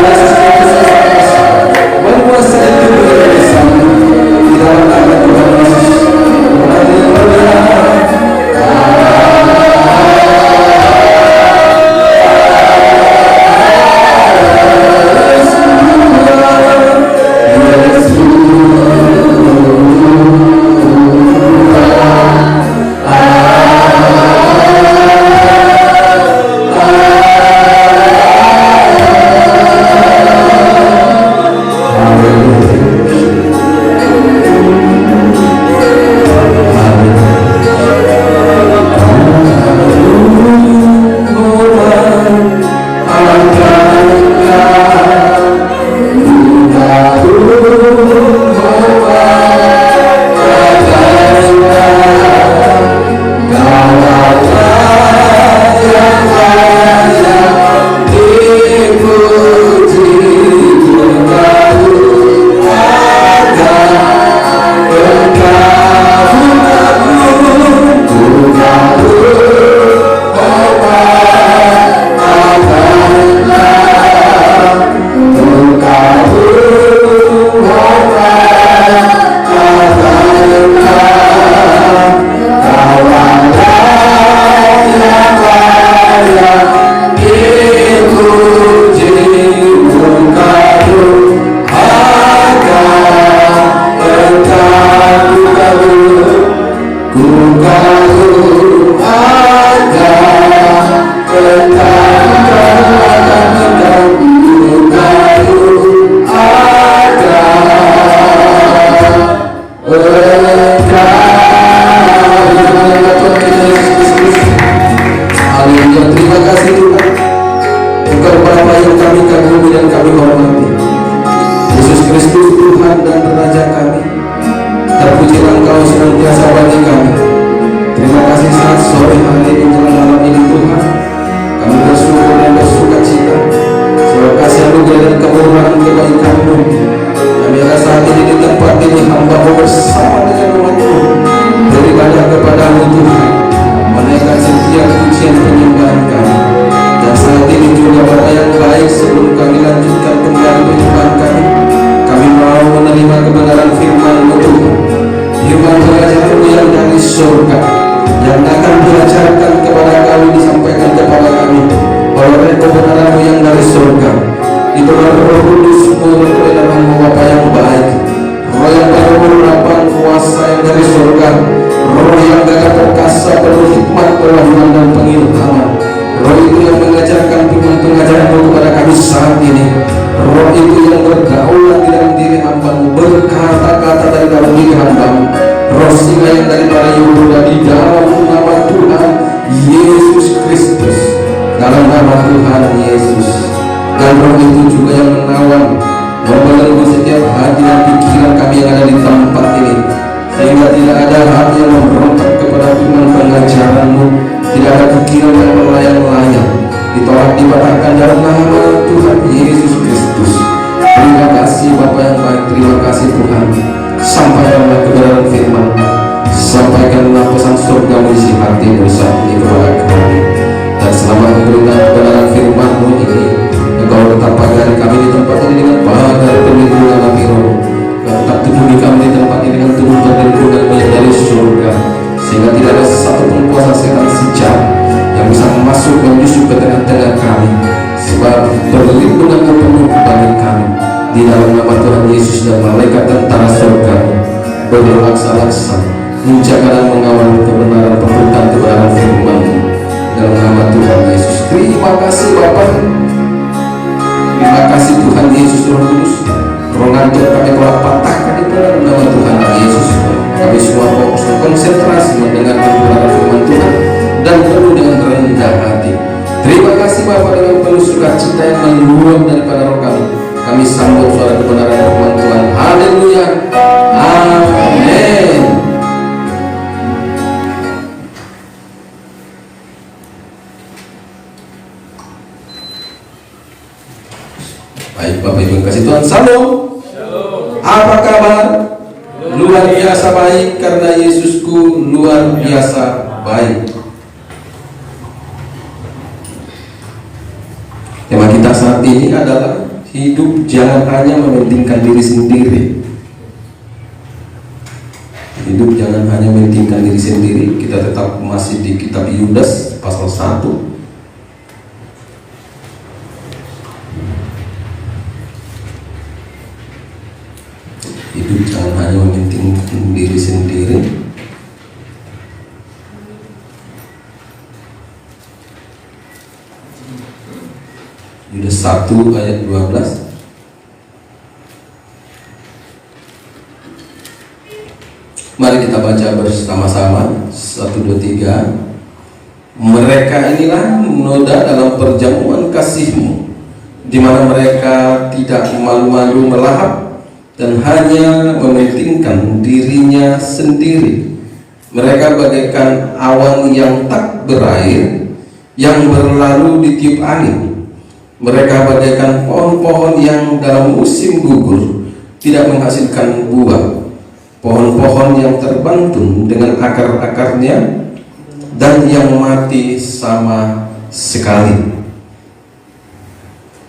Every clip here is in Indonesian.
Yesus Kristus berkuasa itu bersama di dalam nama Tuhan Yesus. Haleluya. Baik Bapak Ibu kasih Tuhan, salam. Apa kabar? Luar biasa baik karena Yesusku luar biasa baik. Tema kita saat ini adalah hidup jangan hanya mementingkan diri sendiri. Hidup jangan hanya mementingkan diri sendiri. Kita tetap masih di kitab Yudas pasal 1. Hidup jangan hanya mementingkan diri sendiri. Yudas 1 ayat 12. Mari kita baca bersama-sama. 1, 2, 3. Mereka inilah noda dalam perjamuan kasih-Mu, di mana mereka tidak malu-malu melahap dan hanya mementingkan dirinya sendiri. Mereka bagaikan awan yang tak berair, yang berlalu ditiup angin. Mereka bagaikan pohon-pohon yang dalam musim gugur tidak menghasilkan buah, pohon-pohon yang terbantun dengan akar-akarnya dan yang mati sama sekali.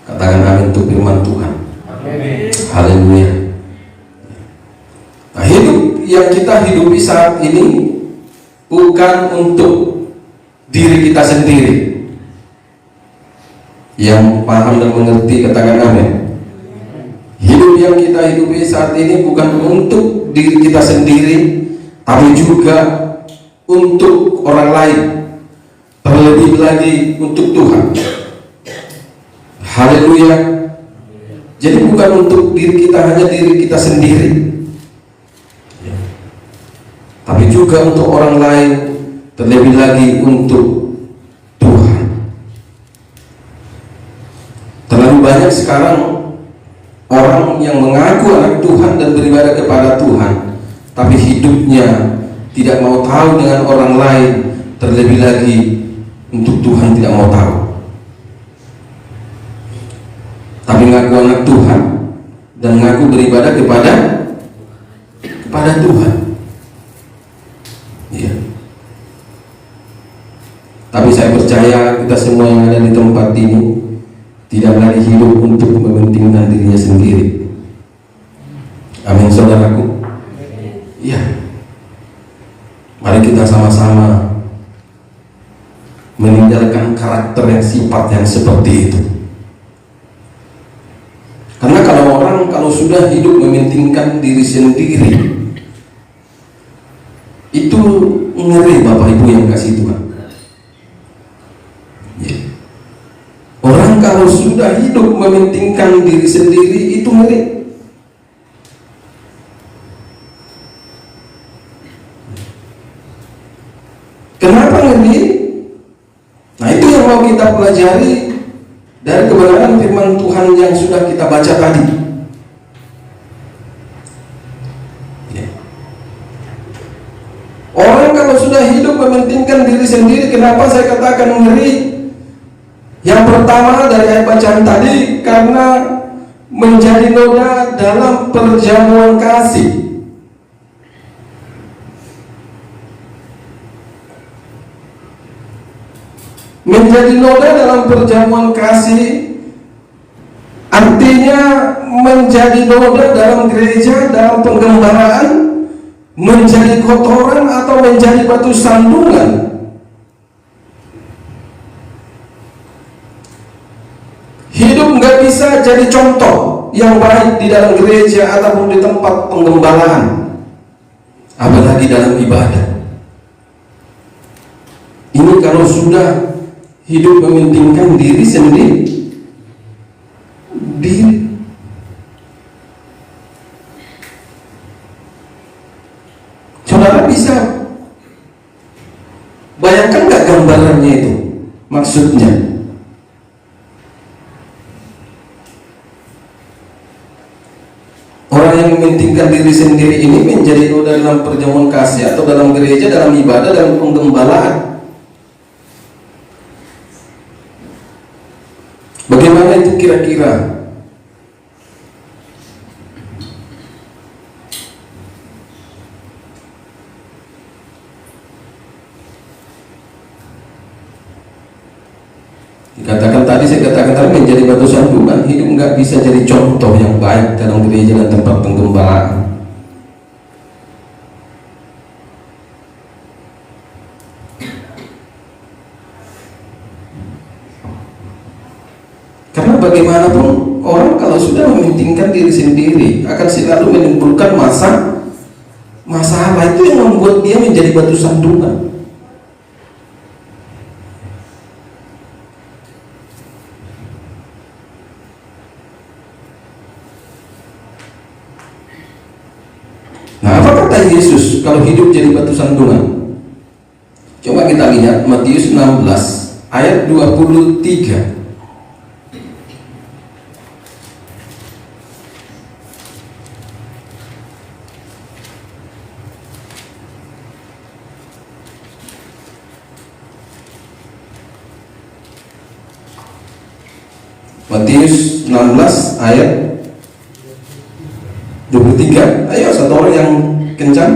Katakan amin untuk firman Tuhan. Haleluya. Nah, hidup yang kita hidupi saat ini bukan untuk diri kita sendiri. Yang paham dan mengerti katakan amin. Hidup yang kita hidupi saat ini bukan untuk diri kita sendiri, tapi juga untuk orang lain, terlebih lagi untuk Tuhan. Haleluya. Jadi bukan untuk diri kita, hanya diri kita sendiri, tapi juga untuk orang lain, terlebih lagi untuk Tuhan. Terlalu banyak sekarang orang yang mengaku anak Tuhan dan beribadah kepada Tuhan, tapi hidupnya tidak mau tahu dengan orang lain, terlebih lagi untuk Tuhan tidak mau tahu. Tapi ngaku anak Tuhan dan ngaku beribadah kepada Tuhan. Ya. Tapi saya percaya kita semua yang ada di tempat ini tidak lagi hidup untuk mementingkan dirinya sendiri. Amin, saudaraku. Ya. Mari kita sama-sama meninggalkan karakter yang sifat yang seperti itu. Karena kalau sudah hidup mementingkan diri sendiri, itu ngeri Bapak Ibu yang kasih Tuhan. Ya. Orang kalau sudah hidup mementingkan diri sendiri, itu ngeri. Kenapa ngeri? Nah, itu yang mau kita pelajari dari kebenaran firman Tuhan yang sudah kita baca tadi. Ya. Orang kalau sudah hidup mementingkan diri sendiri, kenapa saya katakan ngeri? Yang pertama dari ayat bacaan tadi, karena menjadi noda dalam perjamuan kasih. Menjadi noda dalam perjamuan kasih artinya menjadi noda dalam gereja, dalam penggembaraan, menjadi kotoran atau menjadi batu sandungan. Hidup nggak bisa jadi contoh yang baik di dalam gereja ataupun di tempat penggembalaan, apalagi dalam ibadah. Ini kalau sudah hidup mementingkan diri sendiri, saudara bisa bayangkan nggak gambarannya itu? Maksudnya orang yang mementingkan diri sendiri ini menjadi noda dalam perjamuan kasih atau dalam gereja, dalam ibadah, dalam penggembalaan. Bagaimana itu kira-kira? Dikatakan tadi, saya katakan tadi menjadi batu batu sandungan, hidup nggak bisa jadi contoh yang baik dalam gereja dan tempat penggembalaan. Karena bagaimanapun orang kalau sudah mementingkan diri sendiri akan selalu menimbulkan masalah. Itu yang membuat dia menjadi batu sandungan. Nah, apa kata Yesus kalau hidup jadi batu sandungan? Coba kita lihat Matius 16 ayat 23. Matius 16 ayat 23. Ayo satu orang yang kencang.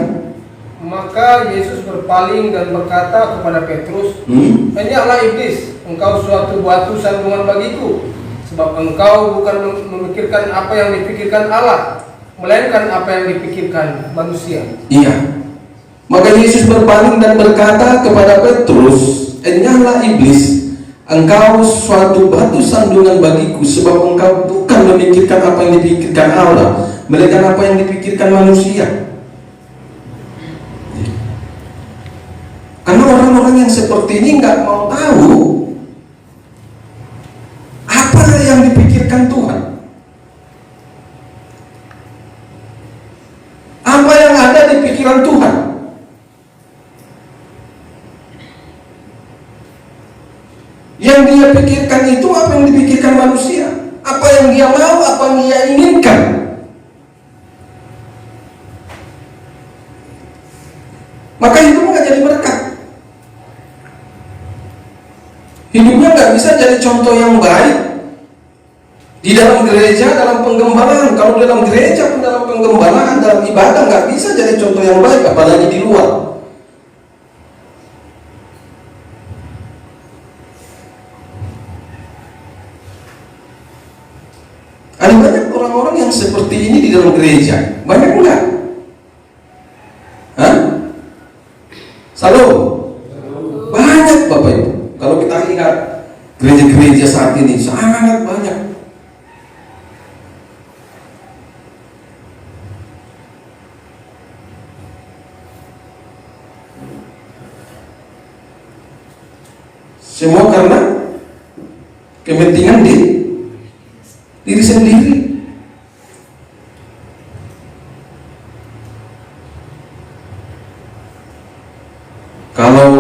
Maka Yesus berpaling dan berkata kepada Petrus, "Enyahlah iblis, engkau suatu batu sandungan bagiku, sebab engkau bukan memikirkan apa yang dipikirkan Allah, melainkan apa yang dipikirkan manusia." Iya. Maka Yesus berpaling dan berkata kepada Petrus, "Enyahlah iblis, engkau suatu batu sandungan bagiku, sebab engkau bukan memikirkan apa yang dipikirkan Allah, melainkan apa yang dipikirkan manusia." Karena orang-orang yang seperti ini nggak mau tahu apa yang dipikirkan Tuhan, apa yang ada di pikiran Tuhan. Yang dia pikirkan itu apa yang dipikirkan manusia, apa yang dia mau, apa yang dia inginkan. Maka hidup nggak jadi berkat. Hidupnya nggak bisa jadi contoh yang baik di dalam gereja, dalam penggembalaan. Kalau dalam gereja pun dalam penggembalaan, dalam ibadah nggak bisa jadi contoh yang baik, apalagi di luar. Ada banyak orang-orang yang seperti ini di dalam gereja. Banyak enggak? Hah? Salam. Banyak Bapak Ibu. Kalau kita lihat gereja-gereja saat ini sangat banyak. Semua karena kepentingan diri sendiri. Kalau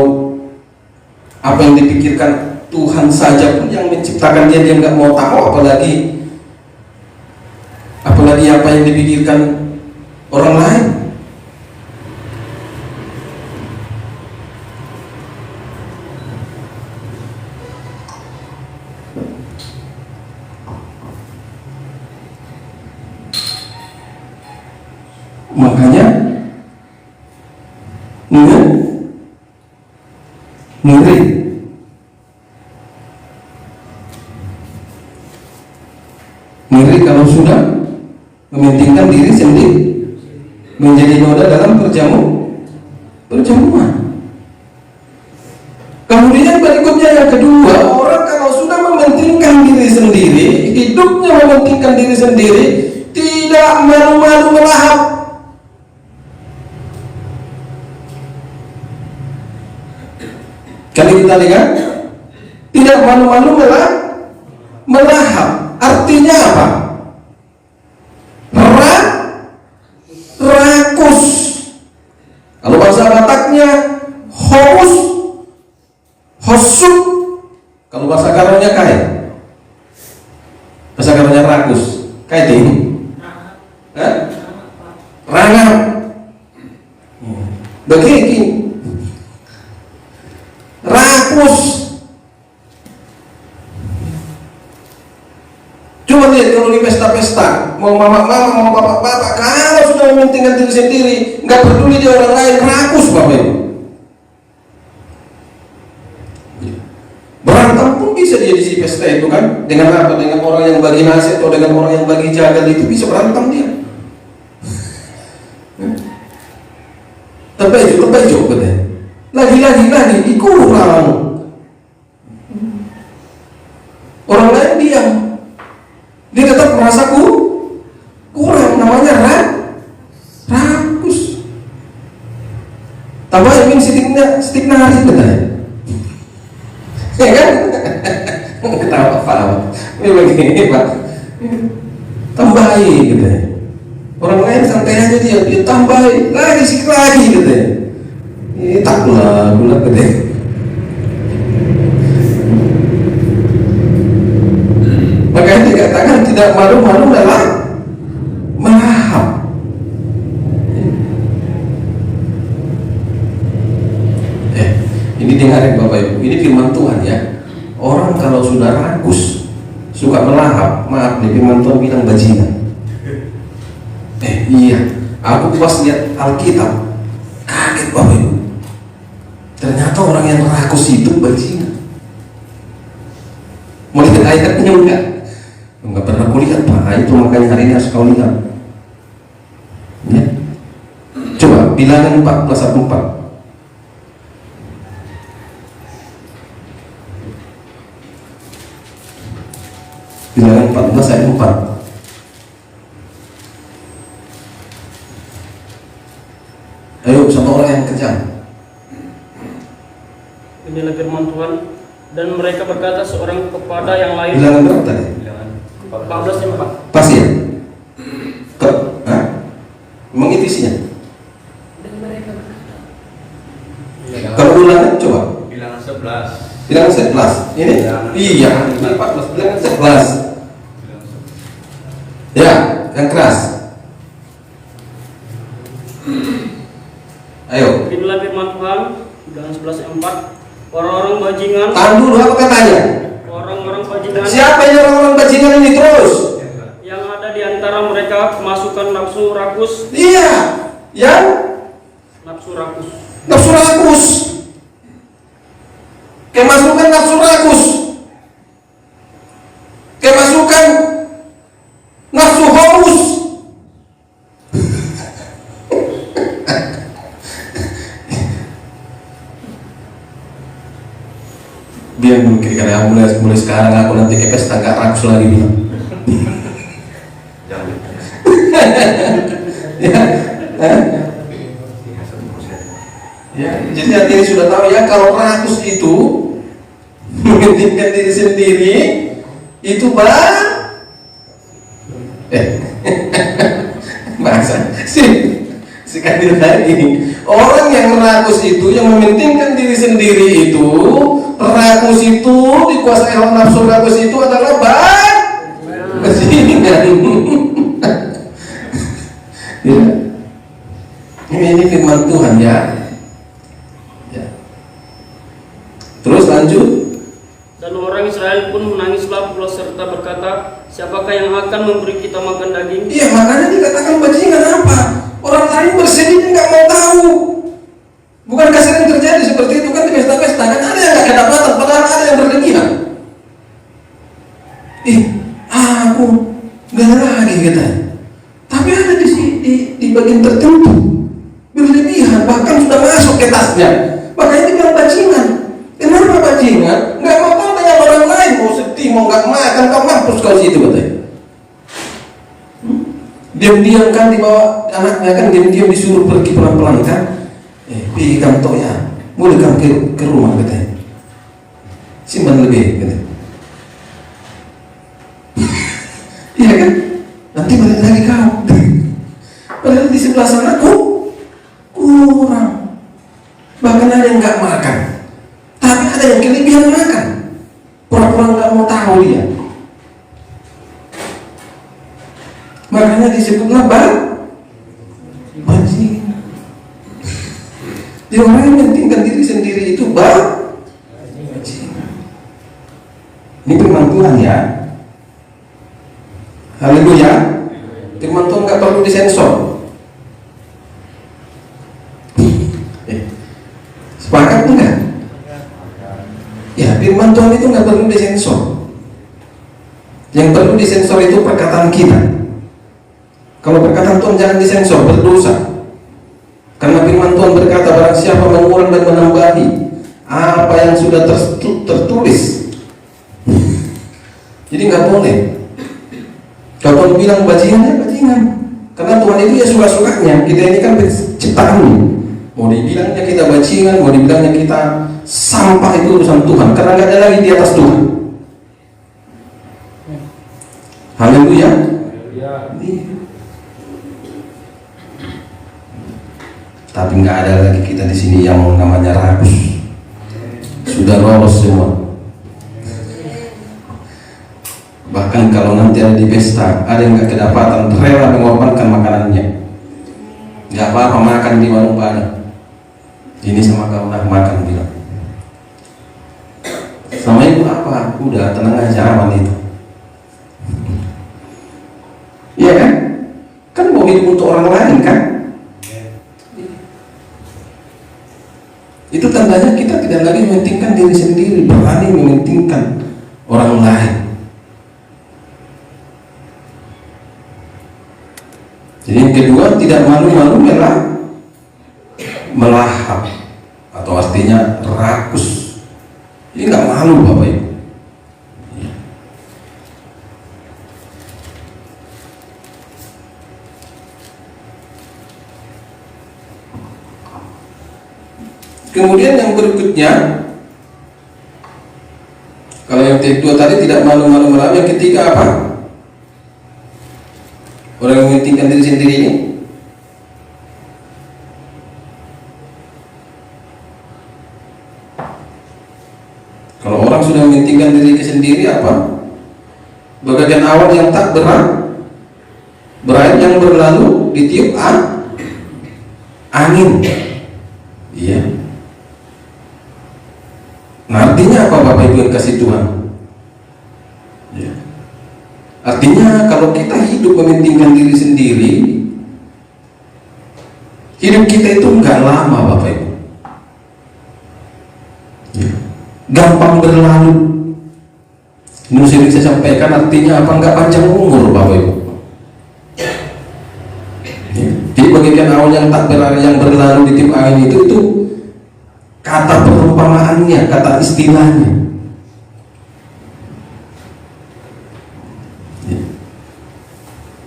apa yang dipikirkan Tuhan saja pun yang menciptakan dia nggak mau tahu, apalagi apa yang dipikirkan orang lain. Makanya ngeri kalau sudah mementingkan diri sendiri, menjadi noda dalam perjamuan. Kemudian berikutnya yang kedua, orang kalau sudah mementingkan diri sendiri, hidupnya mementingkan diri sendiri, tidak malu-malu melahap. Kali kita lihat, tidak malu-malu melahap. Artinya apa? Rakus. Kalau bahasa Bataknya hous, hosuk. Kalau bahasa Karawangnya kai. Bahasa Karawangnya rakus. Kai ini. Rangap. Begini. Rakus. Coba lihat kalau di pesta-pesta, mau mama-mama, mau bapak-bapak, kalau sudah mementingkan diri sendiri, nggak peduli dia orang lain, rakus Bapak Ibu. Berantem pun bisa dia jadi si pesta itu kan, dengan apa? Dengan orang yang bagi nasi atau dengan orang yang bagi jagal itu bisa berantem dia. Terbaik katanya. Lagi kurang. Orang lain diam, dia tetap merasa kurang, namanya rakus. Tambah ingin stik nari katanya. Ya kan? Ketawa apa? Ini begini Pak. Tambahin katanya. Orang lain santai aja dia tambahin lagi sikit lagi katanya. Ini taklah gula katanya. Makanya dikatakan tidak malu-malu dalam melahap. Ini dengarin Bapak Ibu, ini firman Tuhan ya. Orang kalau sudah rakus, suka melahap, maaf nih, firman Tuhan bilang bajingan. Iya, aku pas lihat Alkitab, kaget Bapak Ibu. Ternyata orang yang rakus itu bajingan. Mau lihat ayatnya enggak pernah kulihat Pak, itu makanya hari ini harus kau lihat ya. Coba Bilangan 14:4. Bilangan 14 ayat 4. Ayo sama orang yang kejam. Inilah firman Tuhan. Dan mereka berkata seorang kepada yang lain. Bilangan berapa tadi? 14 yang 4. Pas ya? Memang itu isinya? Dan mereka berkata. Kalau ulangan coba. Bilangan 11. Bilangan 11. Ini? Iya, ini 14. Bilangan 11. Ya, yang keras. Ayo. Inilah firman Tuhan. Bilangan 11 yang 4. Orang-orang bajingan. Tahan dulu, apa katanya? Orang-orang bajingan. Siapa yang orang-orang bajingan ini terus? Yang ada di antara mereka kemasukan nafsu rakus. Iya, yang Nafsu rakus. nafsu rakus. Kemasukan nafsu rakus. Kemasukan nafsu haus. Biar kira-kira mulai sekarang aku nanti ke pesta nggak rakus lagi bilang. Ya, jadi hati ini sudah tahu ya, kalau rakus itu mementingkan diri sendiri itu bahasa sekali lagi, orang yang rakus itu, yang mementingkan diri sendiri itu, rakus itu dikuasai oleh nafsu rakus itu adalah bajingan. Ya. Ini firman Tuhan ya. Terus lanjut. Dan orang Israel pun menangislah pula serta berkata, siapakah yang akan memberi kita makan daging? Iya, makanya dikatakan bajingan apa? Orang lain bersedih nggak mau tahu. Bukankah sering terjadi seperti itu kan di pesta-pesta, kan ada yang nggak kedapatan, padahal ada yang berlebihan. Aku nggak lagi katanya. Tapi ada di bagian tertentu berlebihan, bahkan sudah masuk ke tasnya. Makanya dibilang bajingan. Kenapa bajingan? Nggak mau tahu dengan orang lain, mau sedih, mau nggak makan, kau mampus kau situ katanya. Diam-diam kan dibawa anaknya kan, diam-diam disuruh pergi pelan-pelan kan. Pergi kantor ya, boleh kan ke rumah katanya. Simpan lebih katanya. Iya kan? Nanti balik lagi kau. Padahal di sebelah sana kurang. Bahkan ada yang nggak makan. Tapi ada yang kelebihan makan. Pura-pura nggak mau tahu dia. Makanya disebutlah bajingan. Jadi orang yang mementingkan diri sendiri itu bajingan. Ini firman Tuhan ya. Haleluya. Firman Tuhan nggak perlu disensor. Sepakat enggak? Ya, firman Tuhan itu nggak perlu disensor. Yang perlu disensor itu perkataan kita. Kalau perkataan Tuhan jangan disensor, berdosa. Karena firman Tuhan berkata, barang siapa mengurang dan menambahi apa yang sudah tertulis. Jadi nggak boleh. Kalau Tuhan bilang bajingan, ya bajingan. Karena Tuhan itu ya suka-sukanya. Kita ini kan ciptaan. Mau dibilangnya kita bajingan, mau dibilangnya kita sampah, itu urusan Tuhan. Karena nggak ada lagi di atas Tuhan. Haleluya. Tapi nggak ada lagi kita di sini yang namanya ragus. Sudah lolos semua. Bahkan kalau nanti ada di pesta, ada yang nggak kedapatan, rela mengorbankan makanannya. Nggak apa-apa makan di warung Padang. Ini sama kau nak makan bilang. Sama ibu apa? Udah tenang aja, aman itu. Iya kan? Kan mau hidup untuk orang lain kan? Itu tandanya kita tidak lagi mementingkan diri sendiri, berani mementingkan orang lain. Jadi yang kedua, tidak malu-malu melahap, atau artinya rakus. Ini nggak malu Bapak Ibu. Kemudian yang berikutnya, kalau yang kedua tadi tidak malu-malu melahap, yang ketiga apa? Orang yang mementingkan diri sendiri ini. Kalau orang sudah mementingkan diri sendiri apa? Bagian awal yang tak berair yang berlalu ditiup angin. Iya. Nah, artinya apa Bapak Ibu yang kasih Tuhan? Ya. Artinya kalau kita hidup mementingkan diri sendiri, hidup kita itu enggak lama Bapak Ibu. Ya. Gampang berlalu. Ini saya sampaikan artinya apa? Enggak panjang umur Bapak Ibu. Ya. Jadi bagian awal yang tak berlalu ditiup angin itu kata perumpamaannya, kata istilahnya. Ya.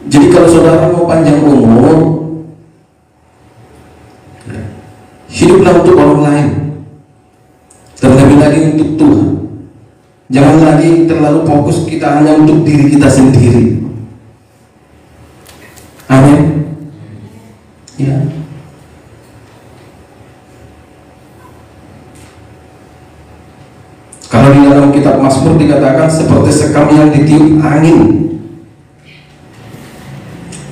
Jadi kalau saudara mau panjang umur, ya, hiduplah untuk orang lain, terlebih lagi untuk Tuhan. Jangan lagi terlalu fokus kita hanya untuk diri kita sendiri. Amin. Ya. Kalau di dalam kitab Mazmur dikatakan seperti sekam yang ditiup angin.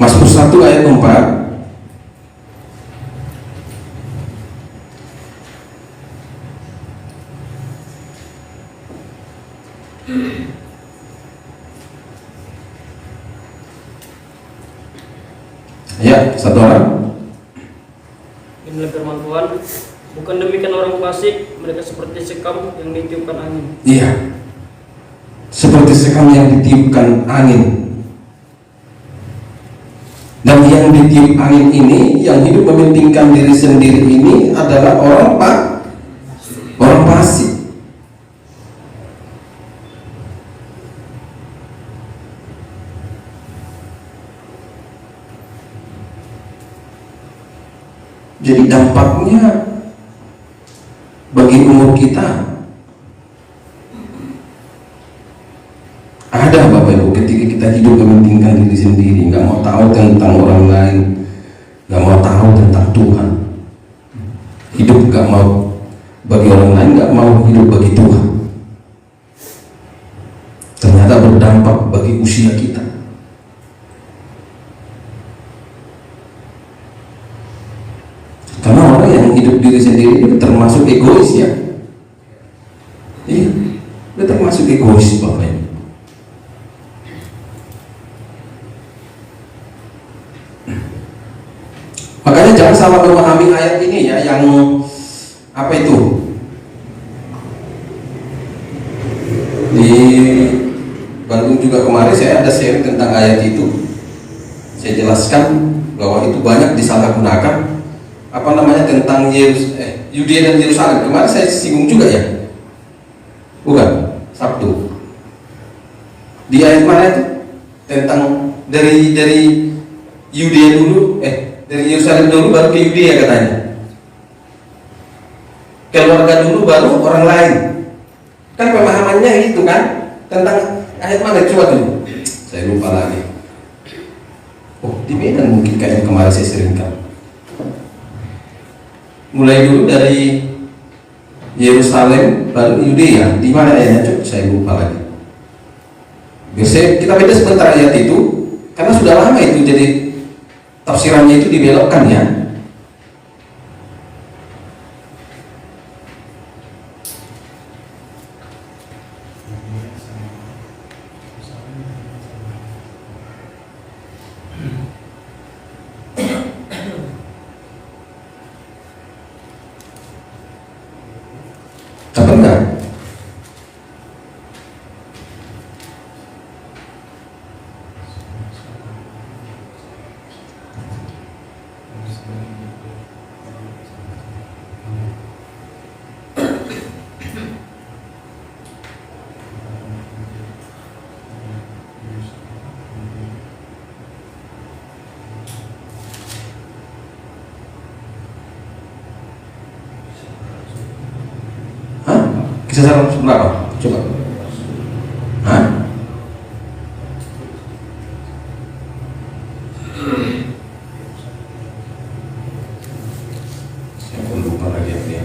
Mazmur 1 ayat 4. Ya, satu orang. Inilah firman Tuhan. Bukan demikian orang fasik, mereka seperti sekam yang ditiupkan angin. Iya. Seperti sekam yang ditiupkan angin. Dan yang ditiup angin ini, yang hidup mementingkan diri sendiri ini adalah orang fasik. Jadi dampaknya bagi umur kita ada Bapak Ibu ketika kita hidup mementingkan diri sendiri, nggak mau tahu tentang orang lain, nggak mau tahu tentang Tuhan, hidup nggak mau bagi orang lain, nggak mau hidup bagi Tuhan. Ternyata berdampak bagi usia kita. Karena orang yang hidup diri sendiri itu termasuk egois ya. Iya, itu termasuk egois Bapak Ibu. Makanya jangan salah memahami ayat ini ya, yang apa itu? Di Bandung juga kemarin saya ada sharing tentang ayat itu. Saya jelaskan bahwa itu banyak disalahgunakan tentang Yudea dan Yerusalem. Kemarin saya singgung juga ya, bukan Sabtu. Di ayat mana itu tentang dari Yudea dulu, dari Yerusalem dulu baru ke Yudea katanya. Keluarga dulu baru orang lain. Kan pemahamannya itu kan tentang ayat mana coba dulu. Saya lupa lagi. Oh, di Medan mungkin kayak kemarin saya seringkan. Mulai dulu dari Yerusalem baru Yudea. Di mana ayatnya coba? Saya lupa lagi. Biasanya kita beda sebentar ayat itu karena sudah lama itu, jadi tafsirannya itu dibelokkan ya. Apa enggak? Kisah berapa? Coba. Hah? Saya pun lupa lagi ya.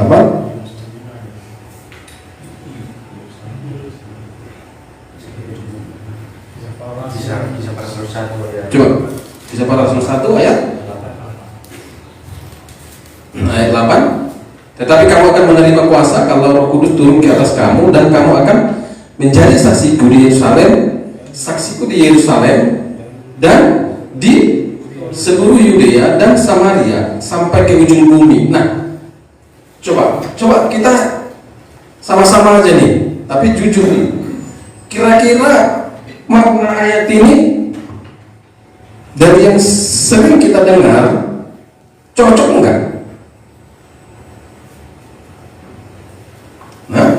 Apa? Kisah para Rasul 1 ya. Coba. Kisah para Rasul 1 ayat 8. Tetapi kamu akan menerima kuasa kalau Roh Kudus turun ke atas kamu, dan kamu akan menjadi saksiku di Yerusalem, dan di seluruh Yudea dan Samaria sampai ke ujung bumi. Nah, coba kita sama-sama aja nih, tapi jujur nih. Kira-kira makna ayat ini dari yang sering kita dengar cocok enggak? Nah,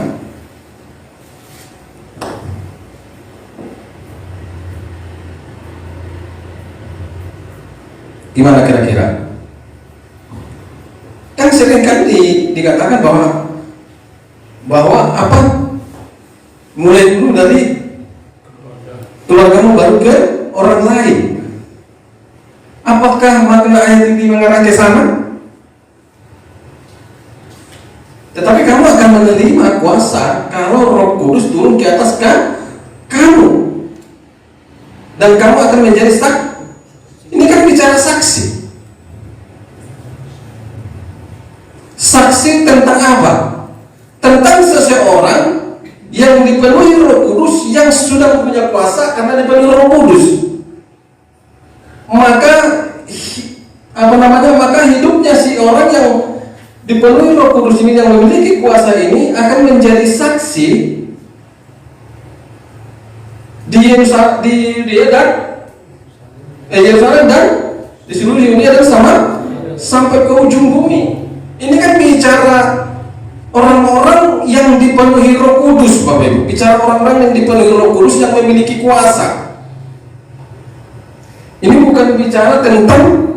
gimana kira-kira? Kan sering kan dikatakan bahwa apa? Mulai dulu dari keluargamu baru ke orang lain. Apakah makna ayat ini mengarah ke sana? Tetapi kamu akan menerima kuasa kalau Roh Kudus turun ke atas kamu, dan kamu akan menjadi saksi. Ini kan bicara saksi. Saksi tentang apa? Tentang seseorang yang dipenuhi Roh Kudus, yang sudah punya kuasa karena dipenuhi Roh Kudus. Maka hidupnya si orang yang dipenuhi Roh Kudus ini, yang memiliki kuasa ini, akan menjadi saksi di Yerusalem dan di seluruh dunia dan sampai ke ujung bumi. Ini kan bicara orang-orang yang dipenuhi Roh Kudus, Bapak Ibu. Bicara orang-orang yang dipenuhi Roh Kudus, yang memiliki kuasa. Ini bukan bicara tentang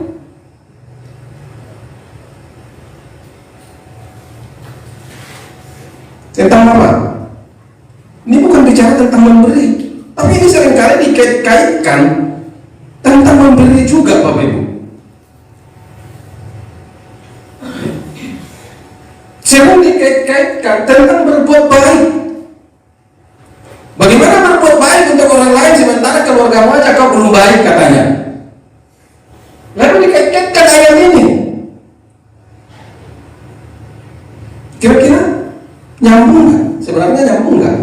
apa? Ini bukan bicara tentang memberi, tapi ini seringkali dikait-kaitkan tentang memberi juga, Bapak Ibu. Sering dikait-kaitkan tentang berbuat baik. Bagaimana berbuat baik untuk orang lain sementara keluargamu aja kau belum baik katanya. Lalu dikait-kaitkan ayat ini. Nyambung nggak? Sebenarnya nyambung nggak?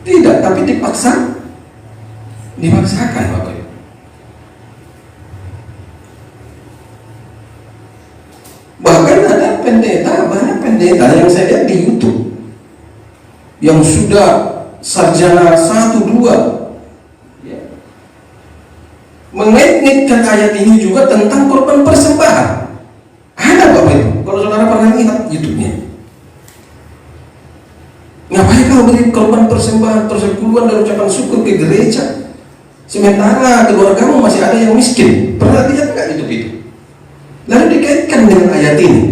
Tidak, tapi dipaksakan Bapak Ibu. Bahkan ada banyak pendeta yang saya lihat di YouTube yang sudah sarjana 1, 2 ya, mengait-ngaitkan ayat ini juga tentang korban persembahan. Ada Bapak Ibu, kalau saudara pernah lihat YouTube-nya. Ngapain kau beri korban persembahan persepuluhan dan ucapan syukur ke gereja, sementara keluargamu masih ada yang miskin? Pernah lihat nggak YouTube itu? Lalu dikaitkan dengan ayat ini.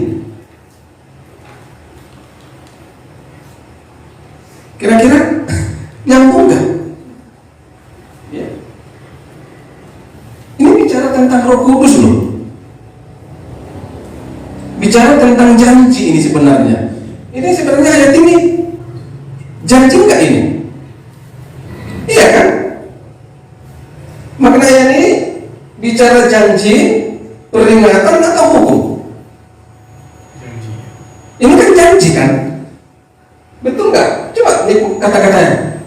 Kira-kira nyambung nggak? Ya. Ini bicara tentang Roh Kudus loh. Bicara tentang janji ini sebenarnya. Ini sebenarnya ayat ini janji nggak ini? Iya kan? Makna ayat ini bicara janji, peringatan atau hukum? Ini kan janji kan? Betul nggak? Coba nih kata-katanya.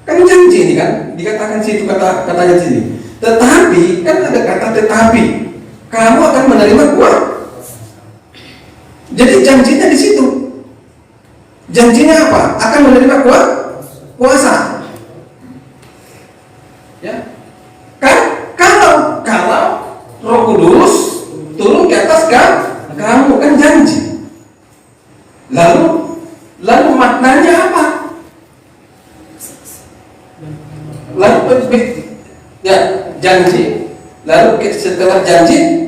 Kan janji ini kan? Dikatakan situ katanya sini. Tetapi kan ada kata tetapi. Kamu akan menerima kuasa. Jadi janjinya di situ. Janjinya apa? Akan menerima kuasa. Ya. Kan kalau Roh Kudus turun ke atas kamu kan janji. Lalu maknanya apa? Lalu ya janji. Lalu setelah janji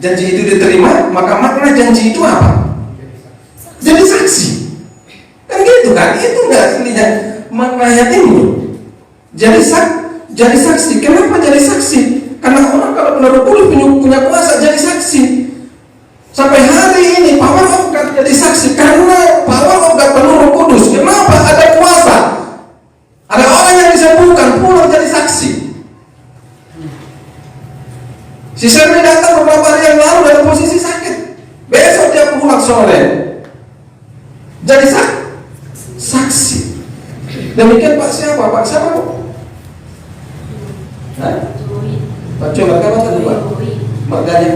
itu diterima, maka makna janji itu apa? Jadi saksi. Kan gitu kan? Itu enggak aslinya makna ayat ini. Jadi saksi. Kenapa jadi saksi? Karena orang kalau benar Kudus punya kuasa jadi saksi. Sampai hari ini power of God jadi saksi karena power of God penuh Roh Kudus. Kenapa? Ada kuasa. Ada orang yang disembuhkan pulang jadi saksi. Si Sherry datang beberapa hari yang lalu dalam posisi sakit. Besok dia pulang sore. Jadi saksi. Demikian Pak siapa? Pak siapa? Nah, Pak coba kamu tadi Pak. Makanya.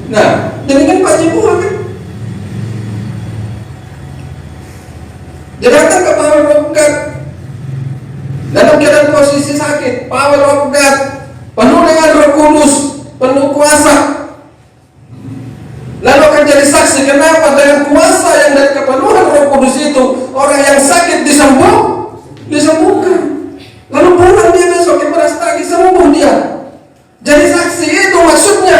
Nah, demikian Pak Jibua kan. Dia datang ke power of God dalam keadaan posisi sakit. Power of God penuh dengan Roh Kudus, penuh kuasa. Lalu akan jadi saksi. Kenapa? Dengan kuasa yang dari kepenuhan Roh Kudus itu, orang yang sakit disembuhkan. Lalu pulang dia besok beras lagi sembuh dia. Jadi saksi itu maksudnya.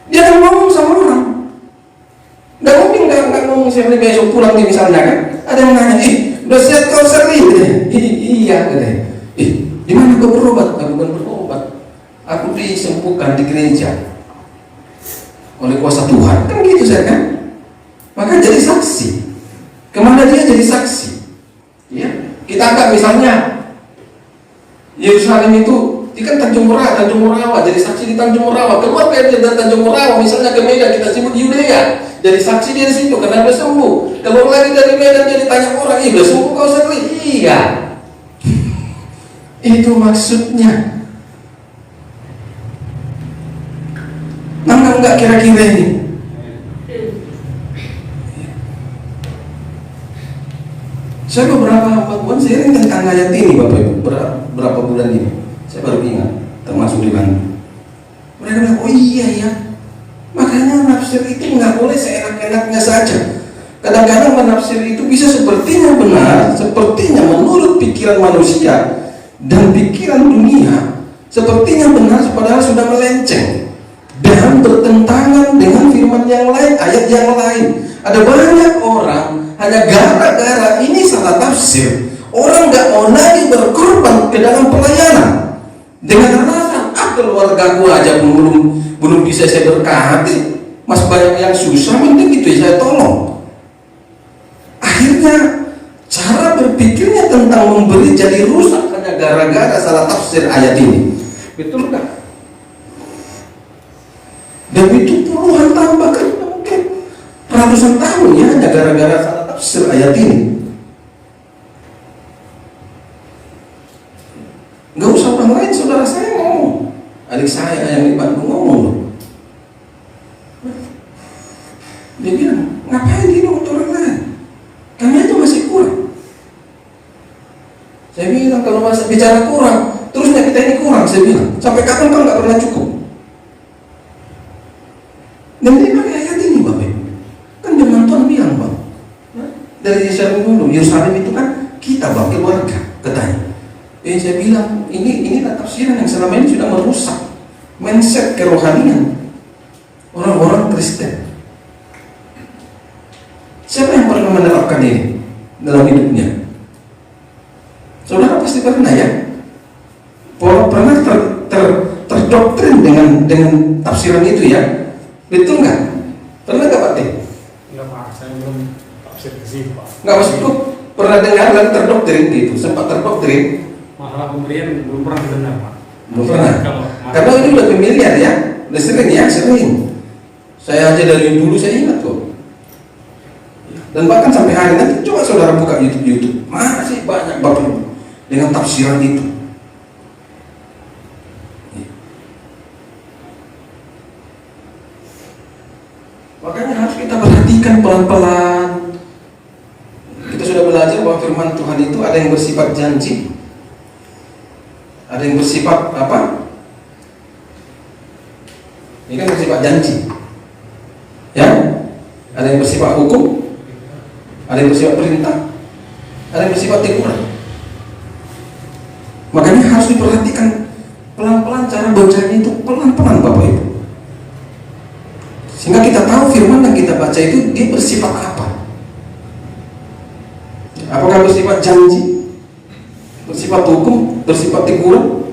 Dia akan ngomong sama orang. Nggak mungkin nggak ngomong Sherry besok pulang nih misalnya kan. Ada yang nanya, udah siap kau Sherry? Iya katanya. Di mana kau berobat? Bukan berobat. Aku disembuhkan di gereja oleh kuasa Tuhan. Kan gitu saya kan. Maka jadi saksi. Kemana dia jadi saksi? Ya, kita anggap misalnya Yerusalem itu kan Tanjung Morawa, jadi saksi di Tanjung Morawa. Keluar dari Tanjung Morawa, misalnya ke Medan, kita sebut Yudea, jadi saksi dia di situ karena dia sembuh. Keluar lagi dari Medan, jadi tanya orang, udah sembuh kau Sherry? Iya. Itu maksudnya. Enggak kira-kira ini. Saya beberapa bulan sharing tentang ayat ini Bapak Ibu, berapa bulan ini saya baru ingat, termasuk di Bandung. Mereka bilang, oh iya ya, makanya nafsir itu nggak boleh seenak-enaknya saja. Kadang-kadang menafsir itu bisa sepertinya benar, sepertinya menurut pikiran manusia dan pikiran dunia, sepertinya benar, padahal sudah melenceng dan bertentangan dengan firman yang lain, ayat yang lain. Ada banyak orang hanya gara-gara ini salah tafsir, orang nggak mau lagi berkorban ke dalam pelayanan dengan alasan keluargaku aja belum bisa saya berkati, mas banyak yang susah, mending itu saya tolong. Akhirnya cara berpikirnya tentang memberi jadi rusak hanya gara-gara salah tafsir ayat ini. Betul nggak? Dan itu puluhan tahun, bahkan mungkin ratusan tahun ya, hanya gara-gara salah tafsir ayat ini. Nggak usah orang lain, saudara saya ngomong, adik saya yang di Bandung ngomong loh. Dia bilang, ngapain ini untuk orang lain? Kami aja masih kurang. Saya bilang, kalau masa bicara kurang, terusnya kita ini kurang. Saya bilang, sampai kapan kau nggak pernah cukup? Dan dia pakai ayat ini, Bapak Ibu. Kan firman Tuhan bilang, Bang, dari Yerusalem dulu, Yerusalem itu kan kita, Bang, keluarga, katanya. Saya bilang, ini tafsiran yang selama ini sudah merusak mindset kerohanian orang-orang Kristen. Siapa yang pernah menerapkan ini dalam hidupnya? Saudara pasti pernah ya? Pernah terdoktrin dengan tafsiran itu ya? Betul nggak? Pernah nggak Pak Teh? Enggak Pak, saya belum tafsir ke situ Pak. Nggak, maksudku pernah dengar dan terdoktrin gitu, sempat terdoktrin. Masalah pemberian belum pernah didengar Pak. Belum pernah. Karena ini udah familiar ya, udah sering ya, sering. Saya aja dari dulu saya ingat kok. Dan bahkan sampai hari nanti coba saudara buka YouTube, masih banyak Bapak Ibu dengan tafsiran itu. Makanya harus kita perhatikan pelan-pelan. Kita sudah belajar bahwa firman Tuhan itu ada yang bersifat janji, ada yang bersifat apa? Ini kan bersifat janji, ya. Ada yang bersifat hukum, ada yang bersifat perintah, ada yang bersifat teguran. Makanya harus diperhatikan pelan-pelan cara bacanya itu pelan-pelan Bapak Ibu. Sehingga kita tahu firman yang kita baca itu dia bersifat apa. Apakah bersifat janji, bersifat hukum, bersifat teguran?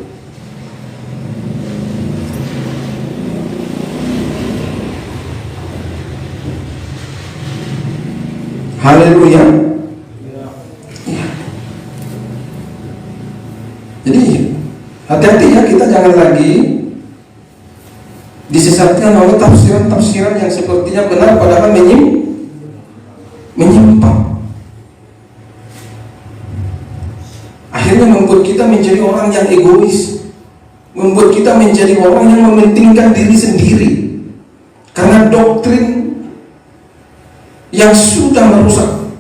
Haleluya. Ya. Jadi hati-hati ya, kita jangan lagi disesatkan oleh tafsiran-tafsiran yang sepertinya benar padahal menyimpang. Akhirnya membuat kita menjadi orang yang egois, membuat kita menjadi orang yang mementingkan diri sendiri karena doktrin yang sudah merusak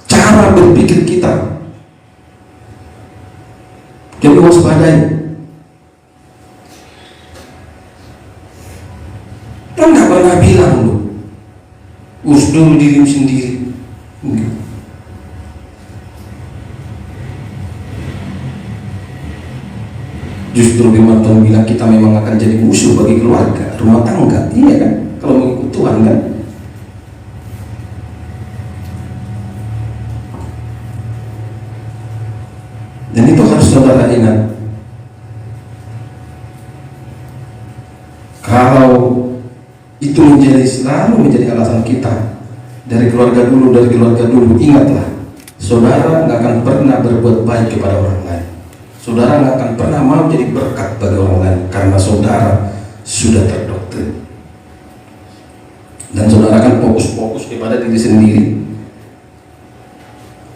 cara berpikir kita. Jadi waspadai. Kan nggak pernah bilang loh, urus dulu dirimu sendiri. Enggak. Justru firman Tuhan bilang kita memang akan jadi musuh bagi keluarga, rumah tangga. Iya kan? Kalau mengikut Tuhan kan. Dan itu harus saudara ingat. Kalau itu selalu menjadi alasan kita dari keluarga dulu, ingatlah, saudara nggak akan pernah berbuat baik kepada orang lain. Saudara nggak akan pernah mau jadi berkat bagi orang lain karena saudara sudah terdoktrin. Dan saudara akan fokus kepada diri sendiri,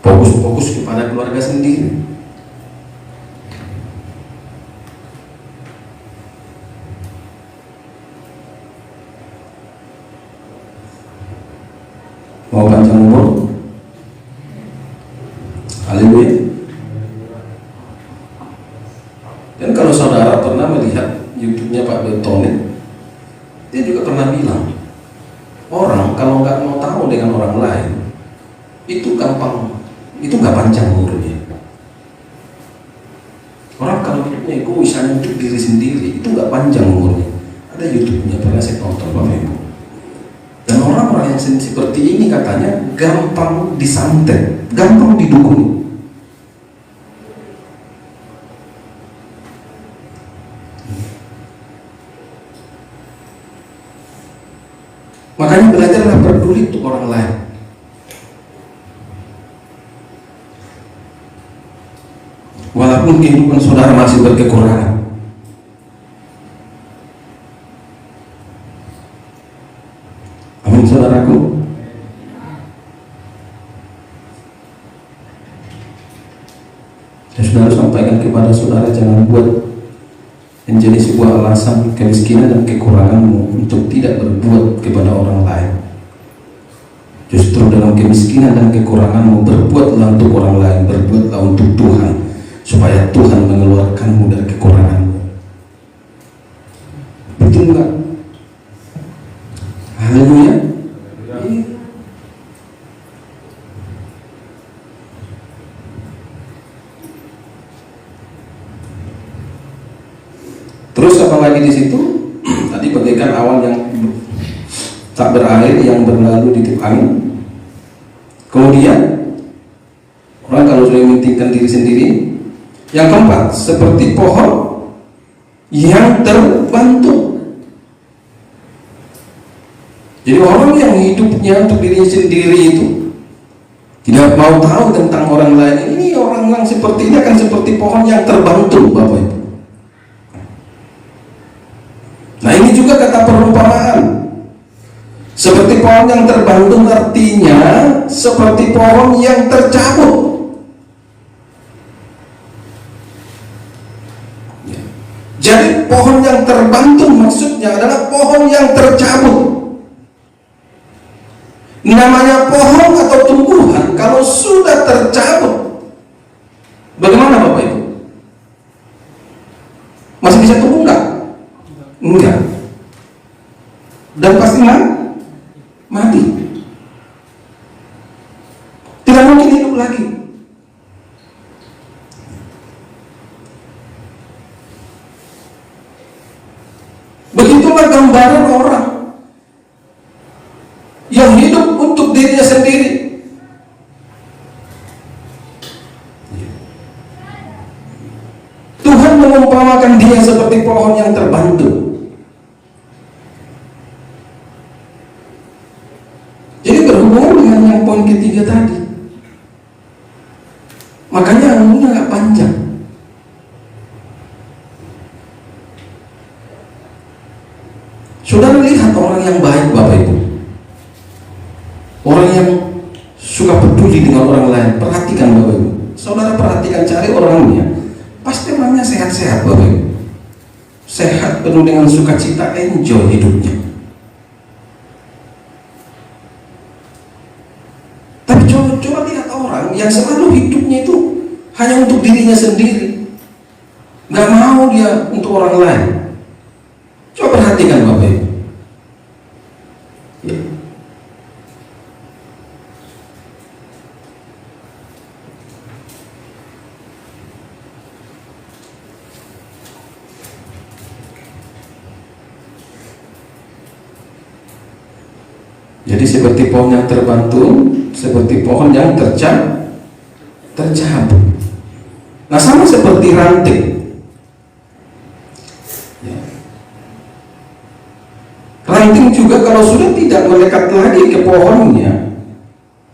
fokus kepada keluarga sendiri. Mau panjang umur? Haleluya. Dan kalau saudara pernah melihat YouTube-nya Pak Betone, dia juga pernah bilang, orang kalau nggak mau tahu dengan orang lain, itu gampang, itu nggak panjang umurnya. Orang kalau hidupnya egois, hanya untuk diri sendiri, itu nggak panjang umurnya. Ada YouTube-nya, pernah saya tonton Bapak Ibu. Dan orang-orang yang seperti ini katanya gampang disantet, gampang didukung. Makanya belajarlah peduli untuk orang lain. Walaupun kehidupan saudara masih berkekurangan, menjadi sebuah alasan kemiskinan dan kekuranganmu untuk tidak berbuat kepada orang lain. Justru dalam kemiskinan dan kekuranganmu, berbuatlah untuk orang lain, berbuatlah untuk Tuhan, supaya Tuhan mengeluarkanmu dari kekuranganmu. Betul enggak? Haleluya. Terus apa lagi di situ? Tadi bagaikan awan yang tak berakhir yang berlalu di tiup angin. Kemudian orang kalau sudah mementingkan diri sendiri. Yang keempat, seperti pohon yang terbantu. Jadi orang yang hidupnya untuk dirinya sendiri itu tidak mau tahu tentang orang lain. Ini orang yang seperti ini akan seperti pohon yang terbantu, Bapak Ibu. Nah, ini juga kata perumpamaan. Seperti pohon yang terbantu artinya seperti pohon yang tercabut. Jadi pohon yang terbantu maksudnya adalah pohon yang tercabut. Namanya pohon atau tumbuhan kalau sudah tercabut, bagaimana Bapak Ibu? Masih bisa tumbuh enggak? Enggak. Dan pasti mati. Tidak mungkin hidup lagi. Begitulah gambaran orang yang hidup untuk dirinya sendiri. Tuhan mengumpamakan dia seperti pohon yang terbantu. Jadi berhubungan dengan yang poin ketiga tadi. Makanya umurnya agak panjang. Saudara lihat orang yang baik, Bapak Ibu. Orang yang suka peduli dengan orang lain. Perhatikan Bapak Ibu. Saudara perhatikan, cari orangnya. Pasti orangnya sehat-sehat, Bapak Ibu. Sehat, penuh dengan sukacita, enjoy hidupnya. Tapi coba lihat orang yang selalu hidupnya itu hanya untuk dirinya sendiri. Gak mau dia untuk orang lain. Coba perhatikan Bapak Ibu. Ya. Jadi seperti pohon yang terbantu, seperti pohon yang tercabut. Nah, sama seperti ranting. Ya. Ranting juga kalau sudah tidak melekat lagi ke pohonnya,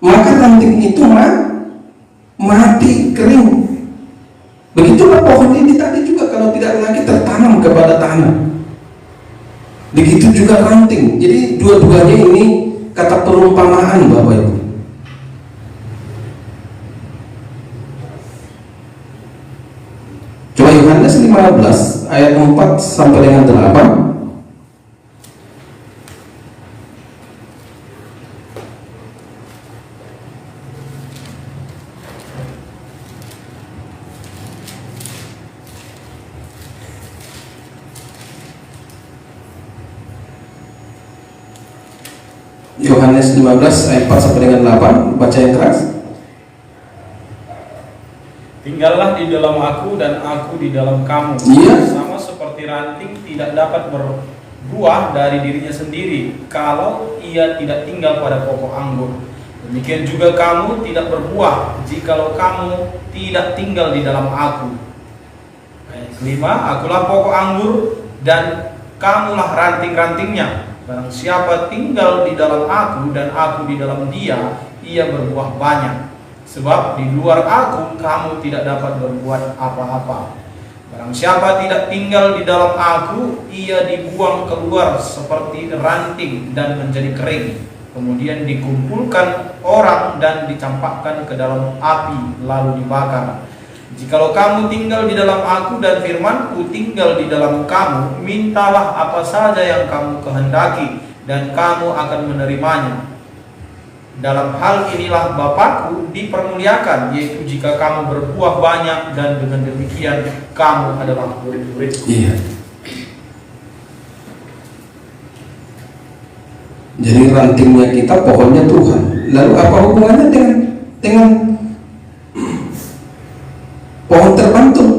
maka ranting itu mati, kering. Begitulah pohon ini tadi juga kalau tidak lagi tertanam kepada tanah. Begitu juga ranting. Jadi dua-duanya ini kata perumpamaan, Bapak Ibu. Coba Yohanes 15 ayat 4 sampai dengan 8. Yohanes 15 ayat 4 sampai dengan 8, baca yang keras. Tinggallah di dalam aku dan aku di dalam kamu. Iya. Sama seperti ranting tidak dapat berbuah dari dirinya sendiri kalau ia tidak tinggal pada pokok anggur. Demikian juga kamu tidak berbuah jikalau kamu tidak tinggal di dalam aku. Ayat kelima, akulah pokok anggur dan kamulah ranting-rantingnya. Barang siapa tinggal di dalam aku dan aku di dalam dia, ia berbuah banyak. Sebab di luar aku kamu tidak dapat berbuat apa-apa. Barang siapa tidak tinggal di dalam aku, ia dibuang keluar seperti ranting dan menjadi kering. Kemudian dikumpulkan orang dan dicampakkan ke dalam api lalu dibakar. Jikalau kamu tinggal di dalam aku dan firman-Ku tinggal di dalam kamu, mintalah apa saja yang kamu kehendaki dan kamu akan menerimanya. Dalam hal inilah Bapa-Ku dipermuliakan, yaitu jika kamu berbuah banyak, dan dengan demikian kamu adalah murid-murid-Ku. Iya. Jadi rantingnya kita, pohonnya Tuhan. Lalu apa hubungannya dengan pohon terbantung?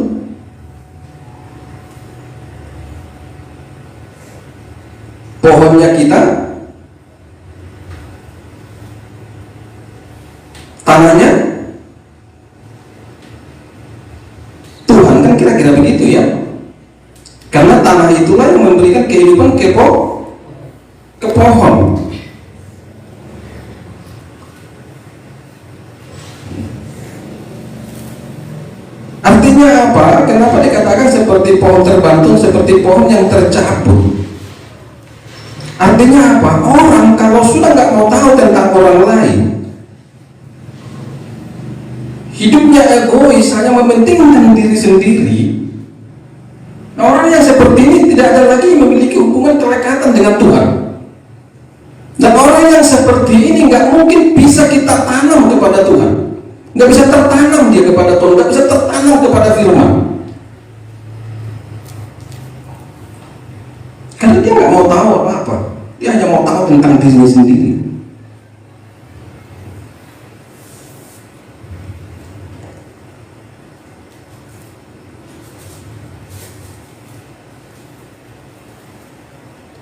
Pohonnya kita, tanahnya Tuhan, kan kira-kira begitu ya. Karena tanah itulah yang memberikan kehidupan ke pohon. Artinya apa? Kenapa dikatakan seperti pohon terbantung, seperti pohon yang tercabut? Artinya apa? Orang kalau sudah nggak mau tahu tentang orang lain, hidupnya egois, hanya mementingkan diri sendiri. Nah, orang yang seperti ini tidak ada lagi memiliki hubungan kelekatan dengan Tuhan. Dan orang yang seperti ini nggak mungkin bisa kita tanam kepada Tuhan. Nggak bisa tertanam dia kepada Tuhan, nggak bisa tertanam kepada firman. Karena dia nggak mau tahu apa-apa, dia hanya mau tahu tentang dirinya sendiri.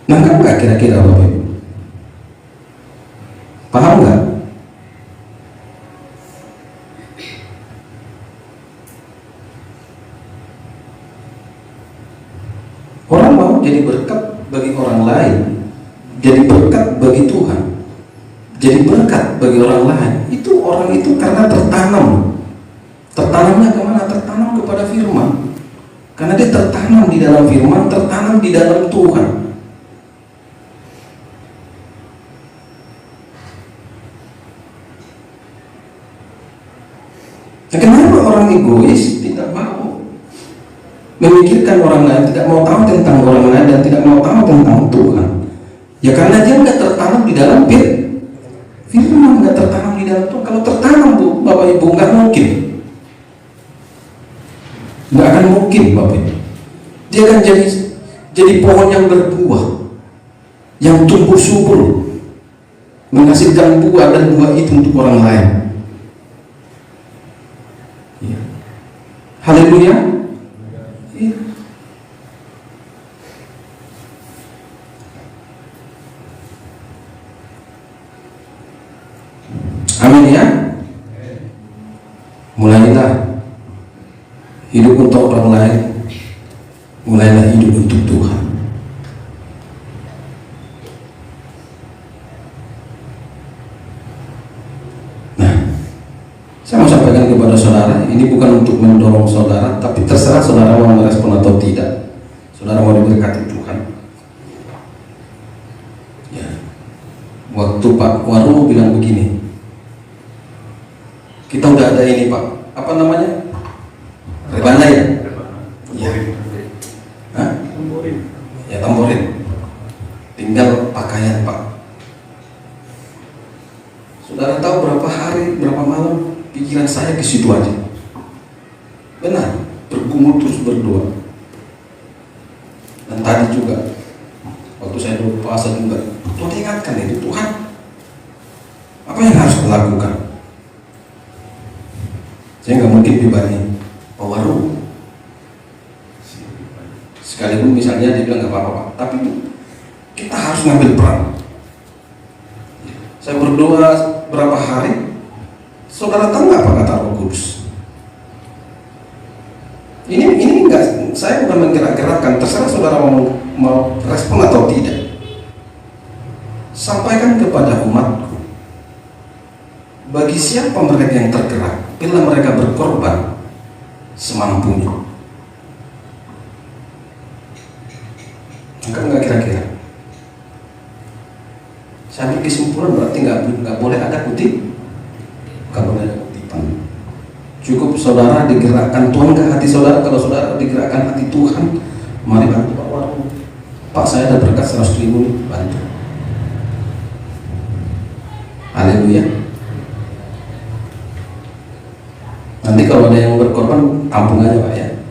Nangkap nggak kira-kira Bapak Ibu? Paham nggak? Orang mau jadi berkat bagi orang lain, jadi berkat bagi Tuhan, jadi berkat bagi orang lain. Itu orang itu karena tertanam. Tertanamnya kemana? Tertanam kepada firman. Karena dia tertanam di dalam firman, tertanam di dalam Tuhan. Nah, kenapa orang egois tidak mau memikirkan orang lain, tidak mau tahu tentang orang lain, dan tidak mau tahu tentang Tuhan? Ya karena dia nggak tertanam di dalam firman, nggak tertanam di dalam Tuhan. Kalau tertanam, Bu, Bapak Ibu, nggak mungkin, nggak akan mungkin, Bapak Ibu. Dia akan jadi pohon yang berbuah, yang tumbuh subur, menghasilkan buah, dan buah itu untuk orang lain. Ya. Haleluya. Ya. Amin ya. Mulailah hidup untuk orang lain, mulailah hidup untuk Tuhan. Nah, saya mau sampaikan kepada saudara, ini bukan untuk mendorong saudara, tapi terserah saudara mau merespon atau tidak. Saudara mau diberkati Tuhan. Ya. Waktu Pak Waru bilang begini, kita udah ada ini Pak, apa namanya? Rebana ya? Ya. Hah? Ya, tamborin. Tinggal pakaian Pak. Saudara tahu berapa hari, berapa malam pikiran saya ke situ aja. Benar, bergumul terus berdoa. Dan tadi juga, waktu saya doa puasa juga, Tuhan ingatkan itu, Tuhan, apa yang harus dilakukan? Saya nggak mungkin pribadi, Pak Waru. Sekalipun misalnya dia bilang nggak apa-apa, Pak, tapi kita harus ngambil peran. Saya berdoa berapa hari, saudara tahu nggak apa kata Roh Kudus? Ini enggak, saya bukan menggerak-gerakkan, terserah saudara mau respon atau tidak. Sampaikan kepada umatku, bagi siapa mereka yang tergerak, bila mereka berkorban semampunya. Enggak kira-kira. Sampai kesimpulan berarti nggak boleh ada kutip, nggak boleh ada kutipan. Cukup saudara digerakkan Tuhan ke hati saudara. Kalau saudara digerakkan hati Tuhan, mari bantu Pak. Waduh, Pak saya ada berkat 100.000 nih, bantu. Haleluya. Nanti kalau ada yang berkorban, tampung aja Pak ya.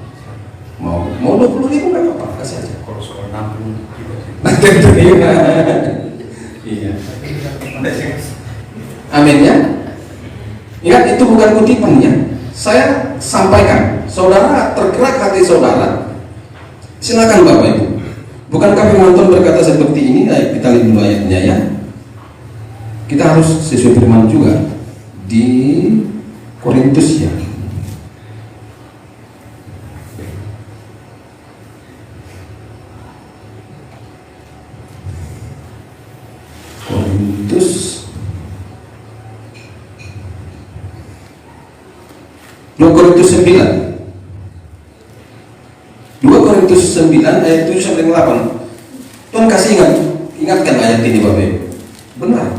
Mau 20.000 nggak apa-apa, kasih aja. Kalau soal nampung juga sih. Iya. Amin ya. Ingat itu bukan kutipan ya. Saya sampaikan, saudara tergerak hati saudara. Silakan Bapak Ibu. Bukankah firman Tuhan berkata seperti ini? Kita lihat dulu ayatnya ya. Kita harus sesuai firman juga di Korintus ya. Korintus 2 Korintus 9 ayat 7 sampai 8. Tuhan kasih ingatkan ayat ini Bapak Ibu. Benar.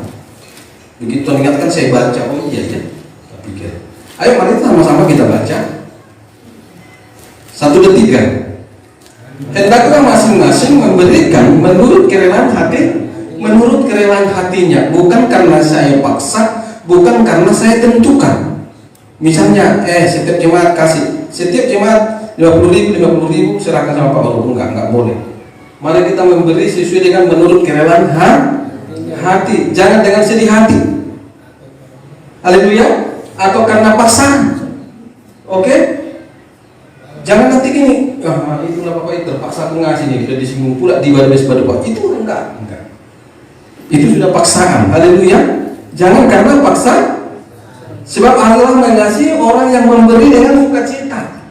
Begitu Tuhan ingatkan saya baca, oh iya ya. Saya pikir. Ayo mari sama-sama kita baca. 1, 2, 3. Hendaklah masing-masing memberikan menurut kerelaan hatinya, bukan karena saya paksa, bukan karena saya tentukan. Misalnya, setiap jemaat kasih, setiap jemaat 50.000 serahkan sama Pak Baru. Enggak boleh. Mari kita memberi sesuai dengan menurut kerelaan hati, jangan dengan sedih hati. Haleluya. Atau karena paksaan. Oke? Jangan nanti gini, itulah Bapak itu terpaksa aku ngasih nih, sudah disinggung pula di baris pada Pak. Itu enggak. Itu sudah paksaan. Haleluya. Jangan karena paksa. Sebab Allah mengasihi orang yang memberi dengan sukacita.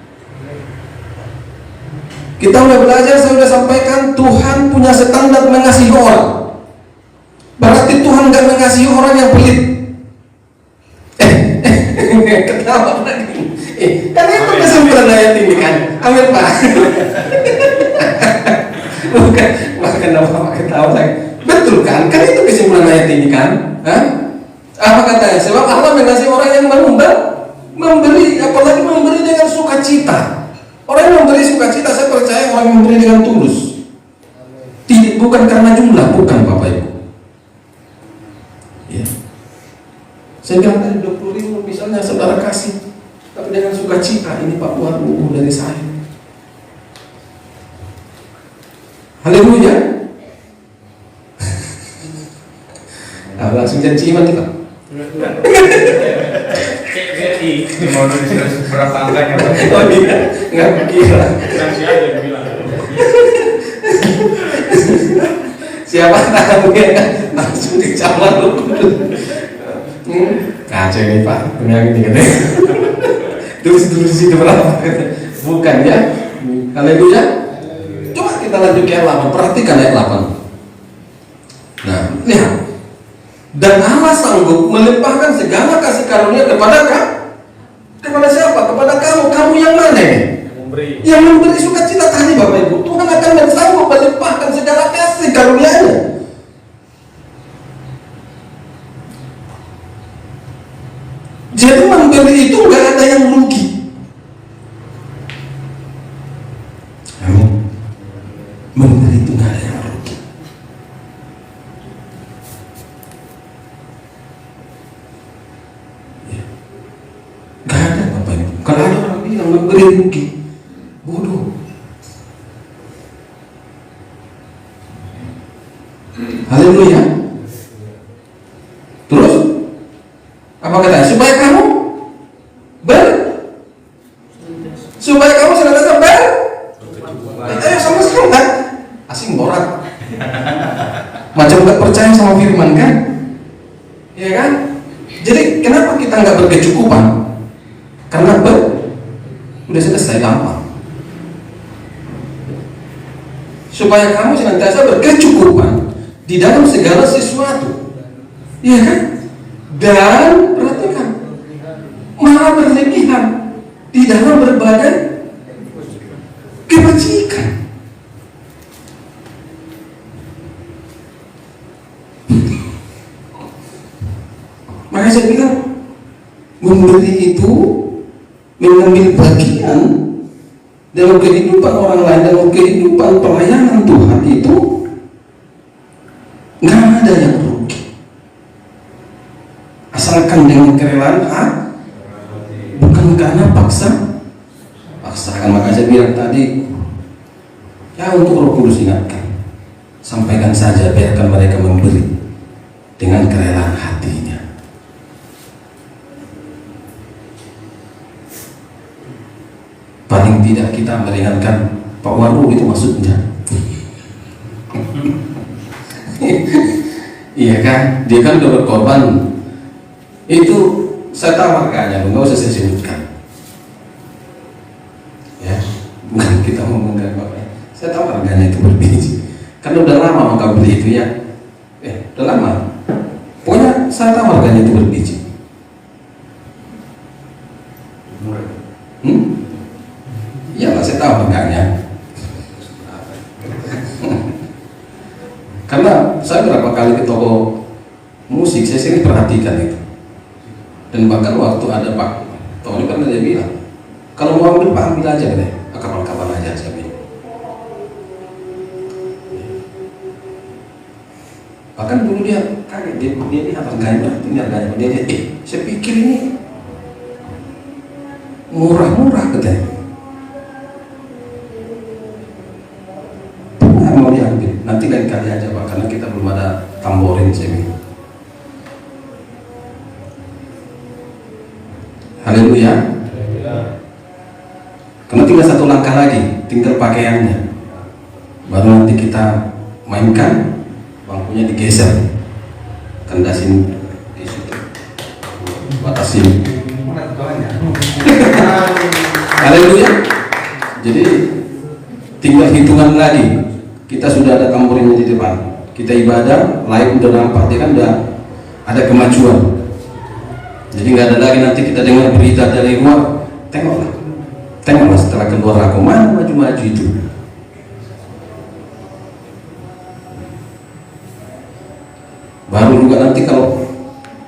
Kita sudah belajar, saya sudah sampaikan, Tuhan punya standar mengasihi orang. Berarti Tuhan gak mengasihi orang yang pelit. Ketawa lagi. Kan itu kesimpulan ayat ini kan. Amin Pak. Bukan apa ketawa lagi. Betul kan? Kan itu kesimpulan ayat ini kan? Apa katanya? Sebab Allah mengasihi orang yang memberi, apalagi memberi dengan sukacita. Orang yang memberi sukacita, saya percaya orang yang memberi dengan tulus. Tidak, bukan karena jumlah, bukan Bapak Ibu. Ya. Saya bilang tadi 20.000 misalnya saudara kasih, tapi dengan sukacita, ini Pak Buat dari saya. Haleluya. Nah, langsung janji iman kita. Mau nulis berapa angkanya? Oh iya, nggak kira. Nanti aja yang bilang. Siapa tahu ya, langsung dicamar lu. Kacau nih Pak, yang ini katanya. Terus itu berapa? Bukan ya. Haleluya. Coba kita lanjut ke ayat 8. Perhatikan ayat 8. Nah, lihat. Dan Allah sanggup melimpahkan segala kasih karunia kepada siapa? Kepada kamu. Kamu yang mana nih? Yang memberi sukacita tadi Bapak Ibu. Tuhan akan sanggup melimpahkan segala kasih karunia-Nya. Jadi memberi itu nggak ada yang rugi. Amin. Memberi itu nggak ada yang rugi. Gak ada Bapak Ibu. Kalau ada orang bilang memberi rugi, bodoh. Haleluya. Terus apa katanya? Supaya kamu senantiasa ayo sama sekali kan? Asing borak. Macam gak percaya sama firman kan? Iya kan? Jadi kenapa kita nggak berkecukupan? Karena udah selesai gampang. Supaya kamu senantiasa berkecukupan di dalam segala sesuatu, iya kan? Dan perhatikan, malah berlebihan di dalam berbagai kebajikan. Makanya saya bilang, memberi itu mengambil bagian dalam kehidupan orang lain, dalam kehidupan pelayanan Tuhan itu nggak ada yang rugi, asalkan dengan kerelaan hati, bukan karena paksakan. Maka saya bilang tadi, ya untuk Roh Kudus ingatkan, sampaikan saja, biarkan mereka memberi dengan kerelaan hatinya. Paling tidak kita meringankan Pak Waru, itu maksudnya. Iya kan, dia kan udah berkorban. Itu saya tahu harganya, nggak usah saya sebutkan. Ya, bukan kita mau mengganti Bapak. Saya tahu harganya itu berbiji. Karena udah lama maka beli itu ya. Udah lama. Pokoknya saya tahu harganya itu berbiji. Iya lah, saya tahu harganya. Karena saya berapa kali ke toko musik, saya sering perhatikan itu. Dan bahkan waktu ada Pak Tony pernah dia bilang, kalau mau ambil Pak ambil aja deh, kapan-kapan aja saya bilang. Bahkan dulu dia kaget, dia lihat harganya, ini harganya, dia saya pikir ini murah-murah katanya. Mau diambil, nanti lain kali aja Pak, karena kita belum ada tamborin saya bilang. Haleluya. Karena tinggal satu langkah lagi, tinggal pakaiannya. Baru nanti kita mainkan, bangkunya digeser, kandasin di situ, batasin. Haleluya. Jadi tinggal hitungan lagi. Kita sudah ada tamborinnya di depan. Kita ibadah, live udah nampak, dia kan udah ada kemajuan. Jadi nggak ada lagi nanti kita dengar berita dari luar. Tengoklah setelah keluar aku mana maju-maju itu. Baru juga nanti kalau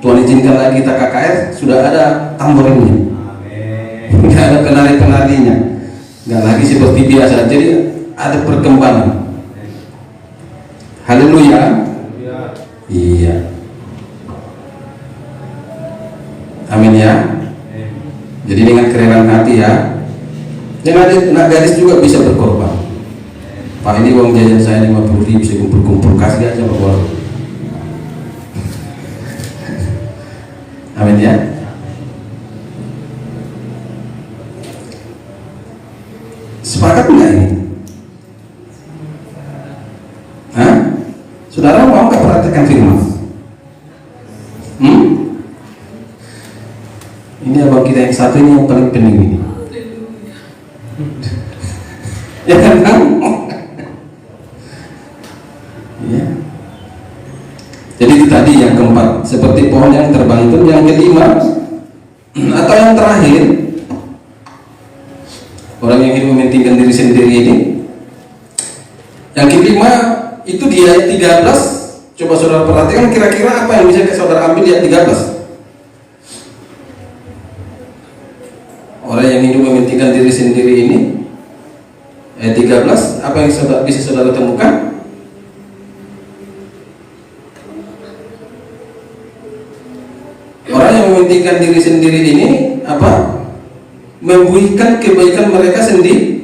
Tuhan izinkan lagi kita KKR, sudah ada tamborinnya. Nggak ada penari-penarinya, nggak lagi seperti biasa. Jadi ada perkembangan. Haleluya. Iya. Amin ya. Jadi dengan kerelaan hati ya. Yang ada gadis juga bisa berkorban. Pak, ini uang jajan saya 50.000, bisa kumpul-kumpul, kasih aja Pak Waru. Amin ya. Sepakat nggak ini? Hah? Saudara mau nggak perhatikan firman? Ini abang kita yang satu ini yang paling pening ini. Ya kan? Ya. Jadi itu tadi yang keempat, seperti pohon yang terbang. Yang kelima atau yang terakhir, orang yang ingin mementingkan diri sendiri ini. Yang kelima itu di ayat 13. Coba saudara perhatikan kira-kira apa yang bisa saudara ambil di ayat 13. Orang yang hidup mementingkan diri sendiri ini, ayat 13, apa yang bisa saudara temukan? Orang yang mementingkan diri sendiri ini apa? Membuihkan kebaikan mereka sendiri.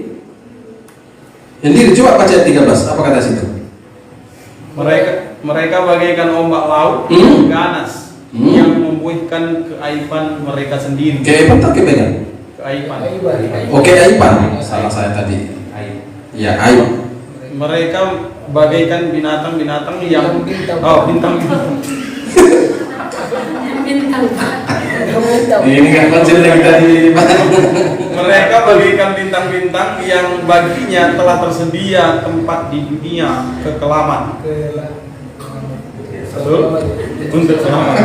Coba baca ayat 13, apa kata situ? Mereka bagaikan ombak laut ganas yang membuihkan keaiban mereka sendiri. Keaiban atau kebaikan? Keaiban. Oke, keaiban. Salah saya tadi. Ya, aib. Mereka bagaikan binatang-binatang yang bintang-bintang. Ini kan konsep yang tadi. Mereka bagaikan bintang-bintang yang baginya telah tersedia tempat di dunia kekelaman. Untuk selamat.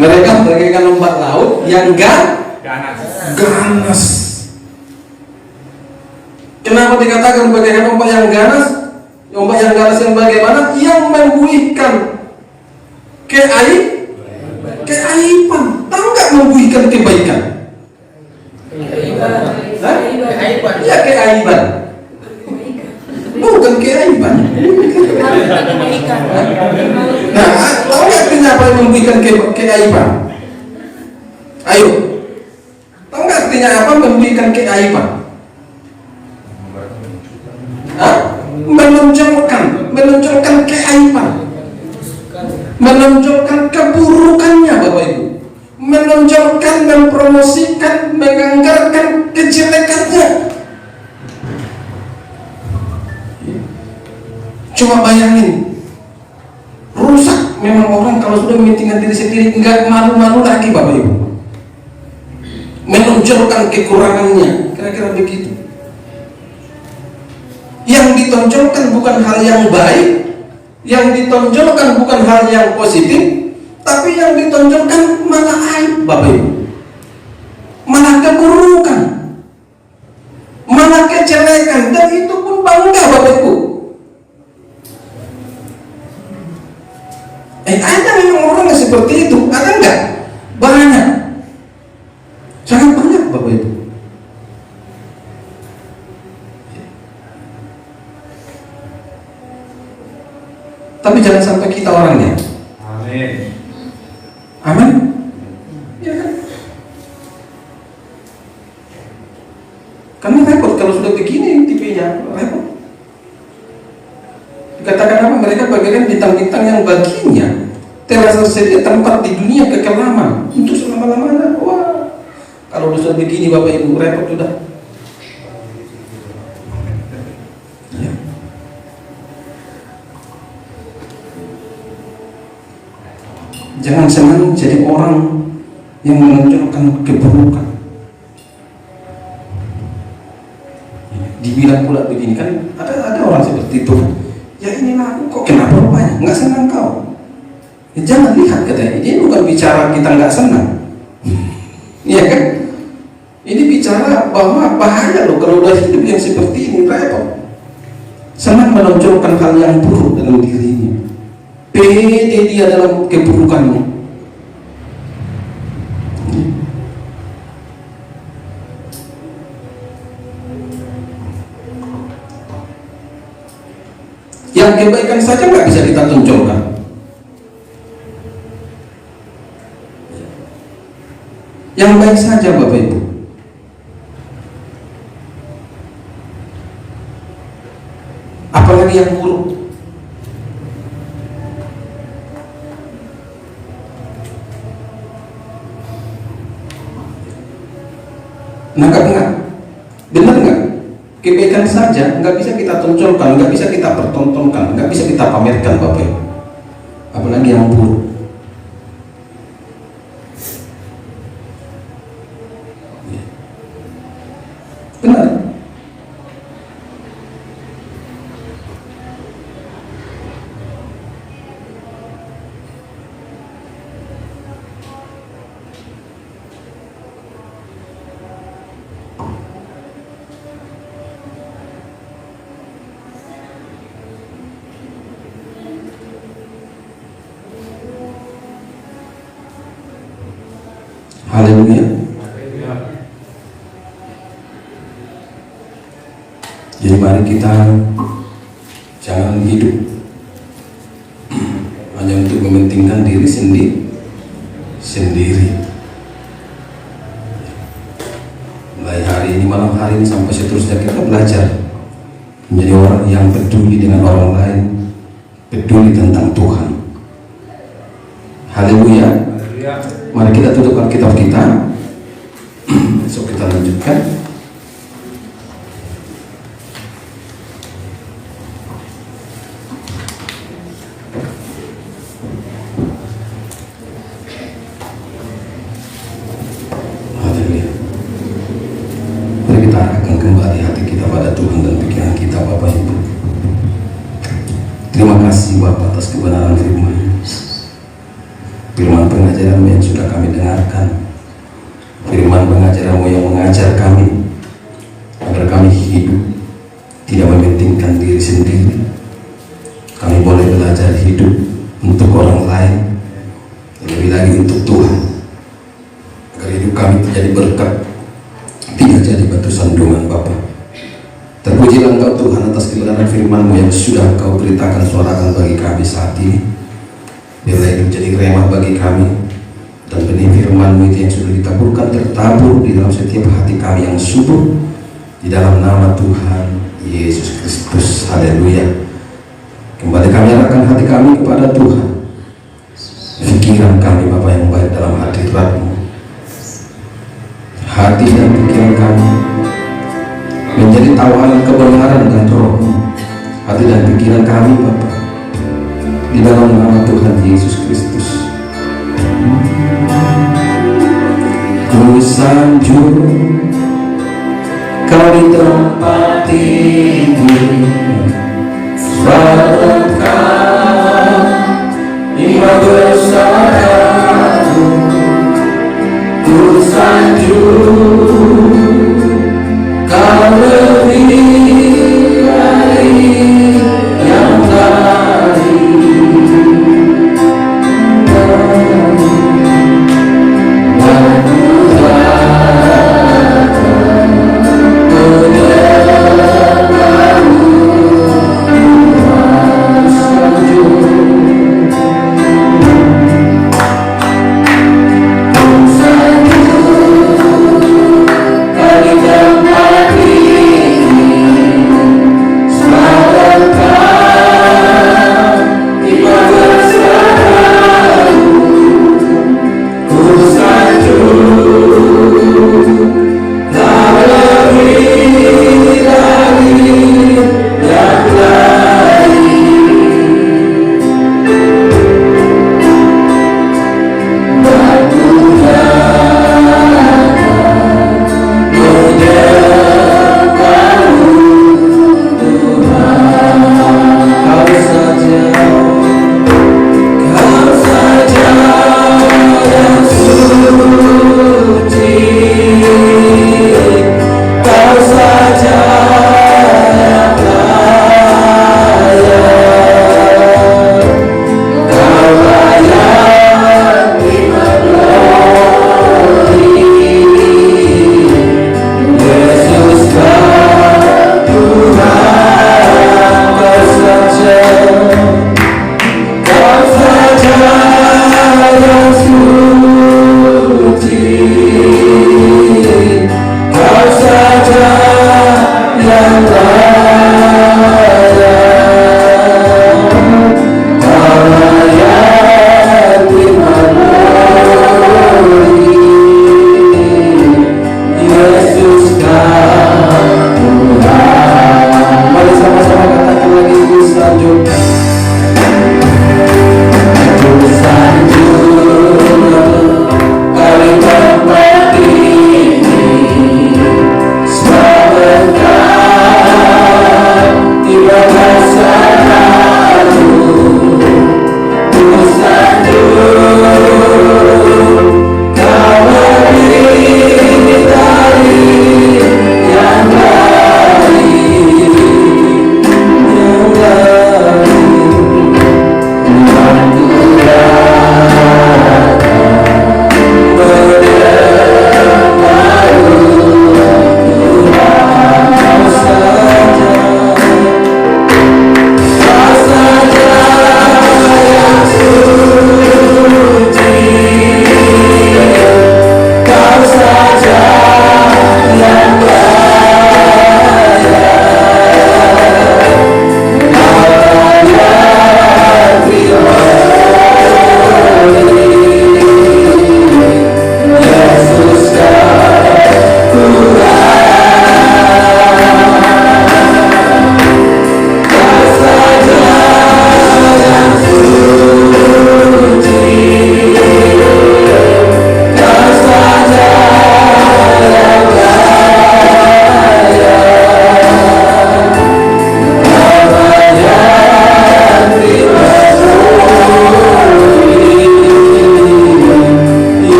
Mereka bagaikan ombak laut yang ganas. Kenapa dikatakan bagaikan ombak yang ganas? Ombak yang ganas yang bagaimana? Yang membuihkan keaiban. Tahu nggak membuihkan kebaikan? Hah? Ya keaiban. Bukan keaiban. Nah, tahu nggak artinya apa yang membuihkan keaiban? Ayo, tahu nggak artinya apa membuihkan keaiban? Hah? Menonjolkan keaiban, menonjolkan keburukannya, Bapak Ibu, menonjolkan, mempromosikan, menganggarkan kejelekannya. Coba bayangin, rusak memang orang kalau sudah mementingkan diri sendiri, nggak malu-malu lagi, Bapak Ibu, menonjolkan kekurangannya, kira-kira begitu. Yang ditonjolkan bukan hal yang baik, yang ditonjolkan bukan hal yang positif, tapi yang ditonjolkan malah aib, Bapak Ibu, malah keburukan, malah kejelekan, dan itu pun bangga, Bapak Ibu. Ada memang orang yang seperti itu, ada enggak? Banyak, sangat banyak, Bapak Ibu. Tapi jangan sampai kita orangnya. Amin. Amin. Ya kan? Karena repot kalau sudah begini tipenya, repot. Dikatakan apa? Mereka bagaikan bintang-bintang yang baginya terasa sedia tempat di dunia kekelaman untuk selama-lamanya. Wah, kalau sudah begini Bapak Ibu, repot sudah. Ya. Jangan senang jadi orang yang menonjolkan keburukan. Dibilang pula begini kan, ada orang seperti itu. Ya inilah aku, kok kenapa rupanya nggak senang kau? Ya, jangan lihat katanya, ini bukan bicara kita nggak senang. Iya kan? Ini bicara bahwa bahaya loh kalau udah hidup yang seperti ini, repot. Senang menonjolkan hal yang buruk dalam dirinya, pede dia dalam keburukannya. Yang kebaikan saja nggak bisa kita tonjolkan. Yang baik saja Bapak Ibu. Apalagi yang buruk. Nangkap nggak? Benar nggak? Kebaikan saja nggak bisa kita tonjolkan, nggak bisa kita pertontonkan, nggak bisa kita pamerkan Bapak Ibu. Apalagi yang buruk. Benar. Haleluya. Jadi mari kita jangan hidup hanya untuk mementingkan diri sendiri. Mulai hari ini, malam hari ini sampai seterusnya, kita belajar menjadi orang yang peduli dengan orang lain, peduli tentang Tuhan. Haleluya. Mari kita tutup Alkitab kita. Besok kita lanjutkan. Haleluya. Mari kita arahkan kembali hati kita pada Tuhan dan pikiran kita, Bapak Ibu. Terima kasih Bapak atas kebenaran firman. Firman pengajaran-Mu yang sudah kami dengarkan, firman pengajaran-Mu yang mengajar kami agar kami hidup tidak mementingkan diri sendiri. Kami boleh belajar hidup untuk orang lain, lebih lagi untuk Tuhan. kami jadi berkat, tidak jadi batu sandungan Bapa. Terpujilah Engkau Tuhan atas kebenaran firman-Mu yang sudah Engkau beritakan suarakan bagi kami saat ini. Biarlah itu jadi remah bagi kami, dan benih firman-Mu itu yang sudah ditaburkan tertabur di dalam setiap hati kami yang subur, di dalam nama Tuhan Yesus Kristus. Haleluya. Kembali kami arahkan hati kami kepada Tuhan. Pikiran kami Bapa yang baik dalam hadirat-Mu. Hati dan pikiran kami menjadi tawanan kebenaran dan roh-Mu. Hati dan pikiran kami Bapa, di dalam nama Tuhan Yesus Kristus. Ku sanjung Kau di tempat tinggi, sebab Engkau Imam besar-Mu. Ku sanjung Kau lebih dari yang tadi. Dan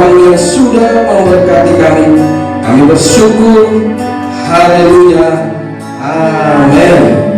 Tuhan yang sudah memberkati kami. Kami bersyukur. Haleluya. Amin.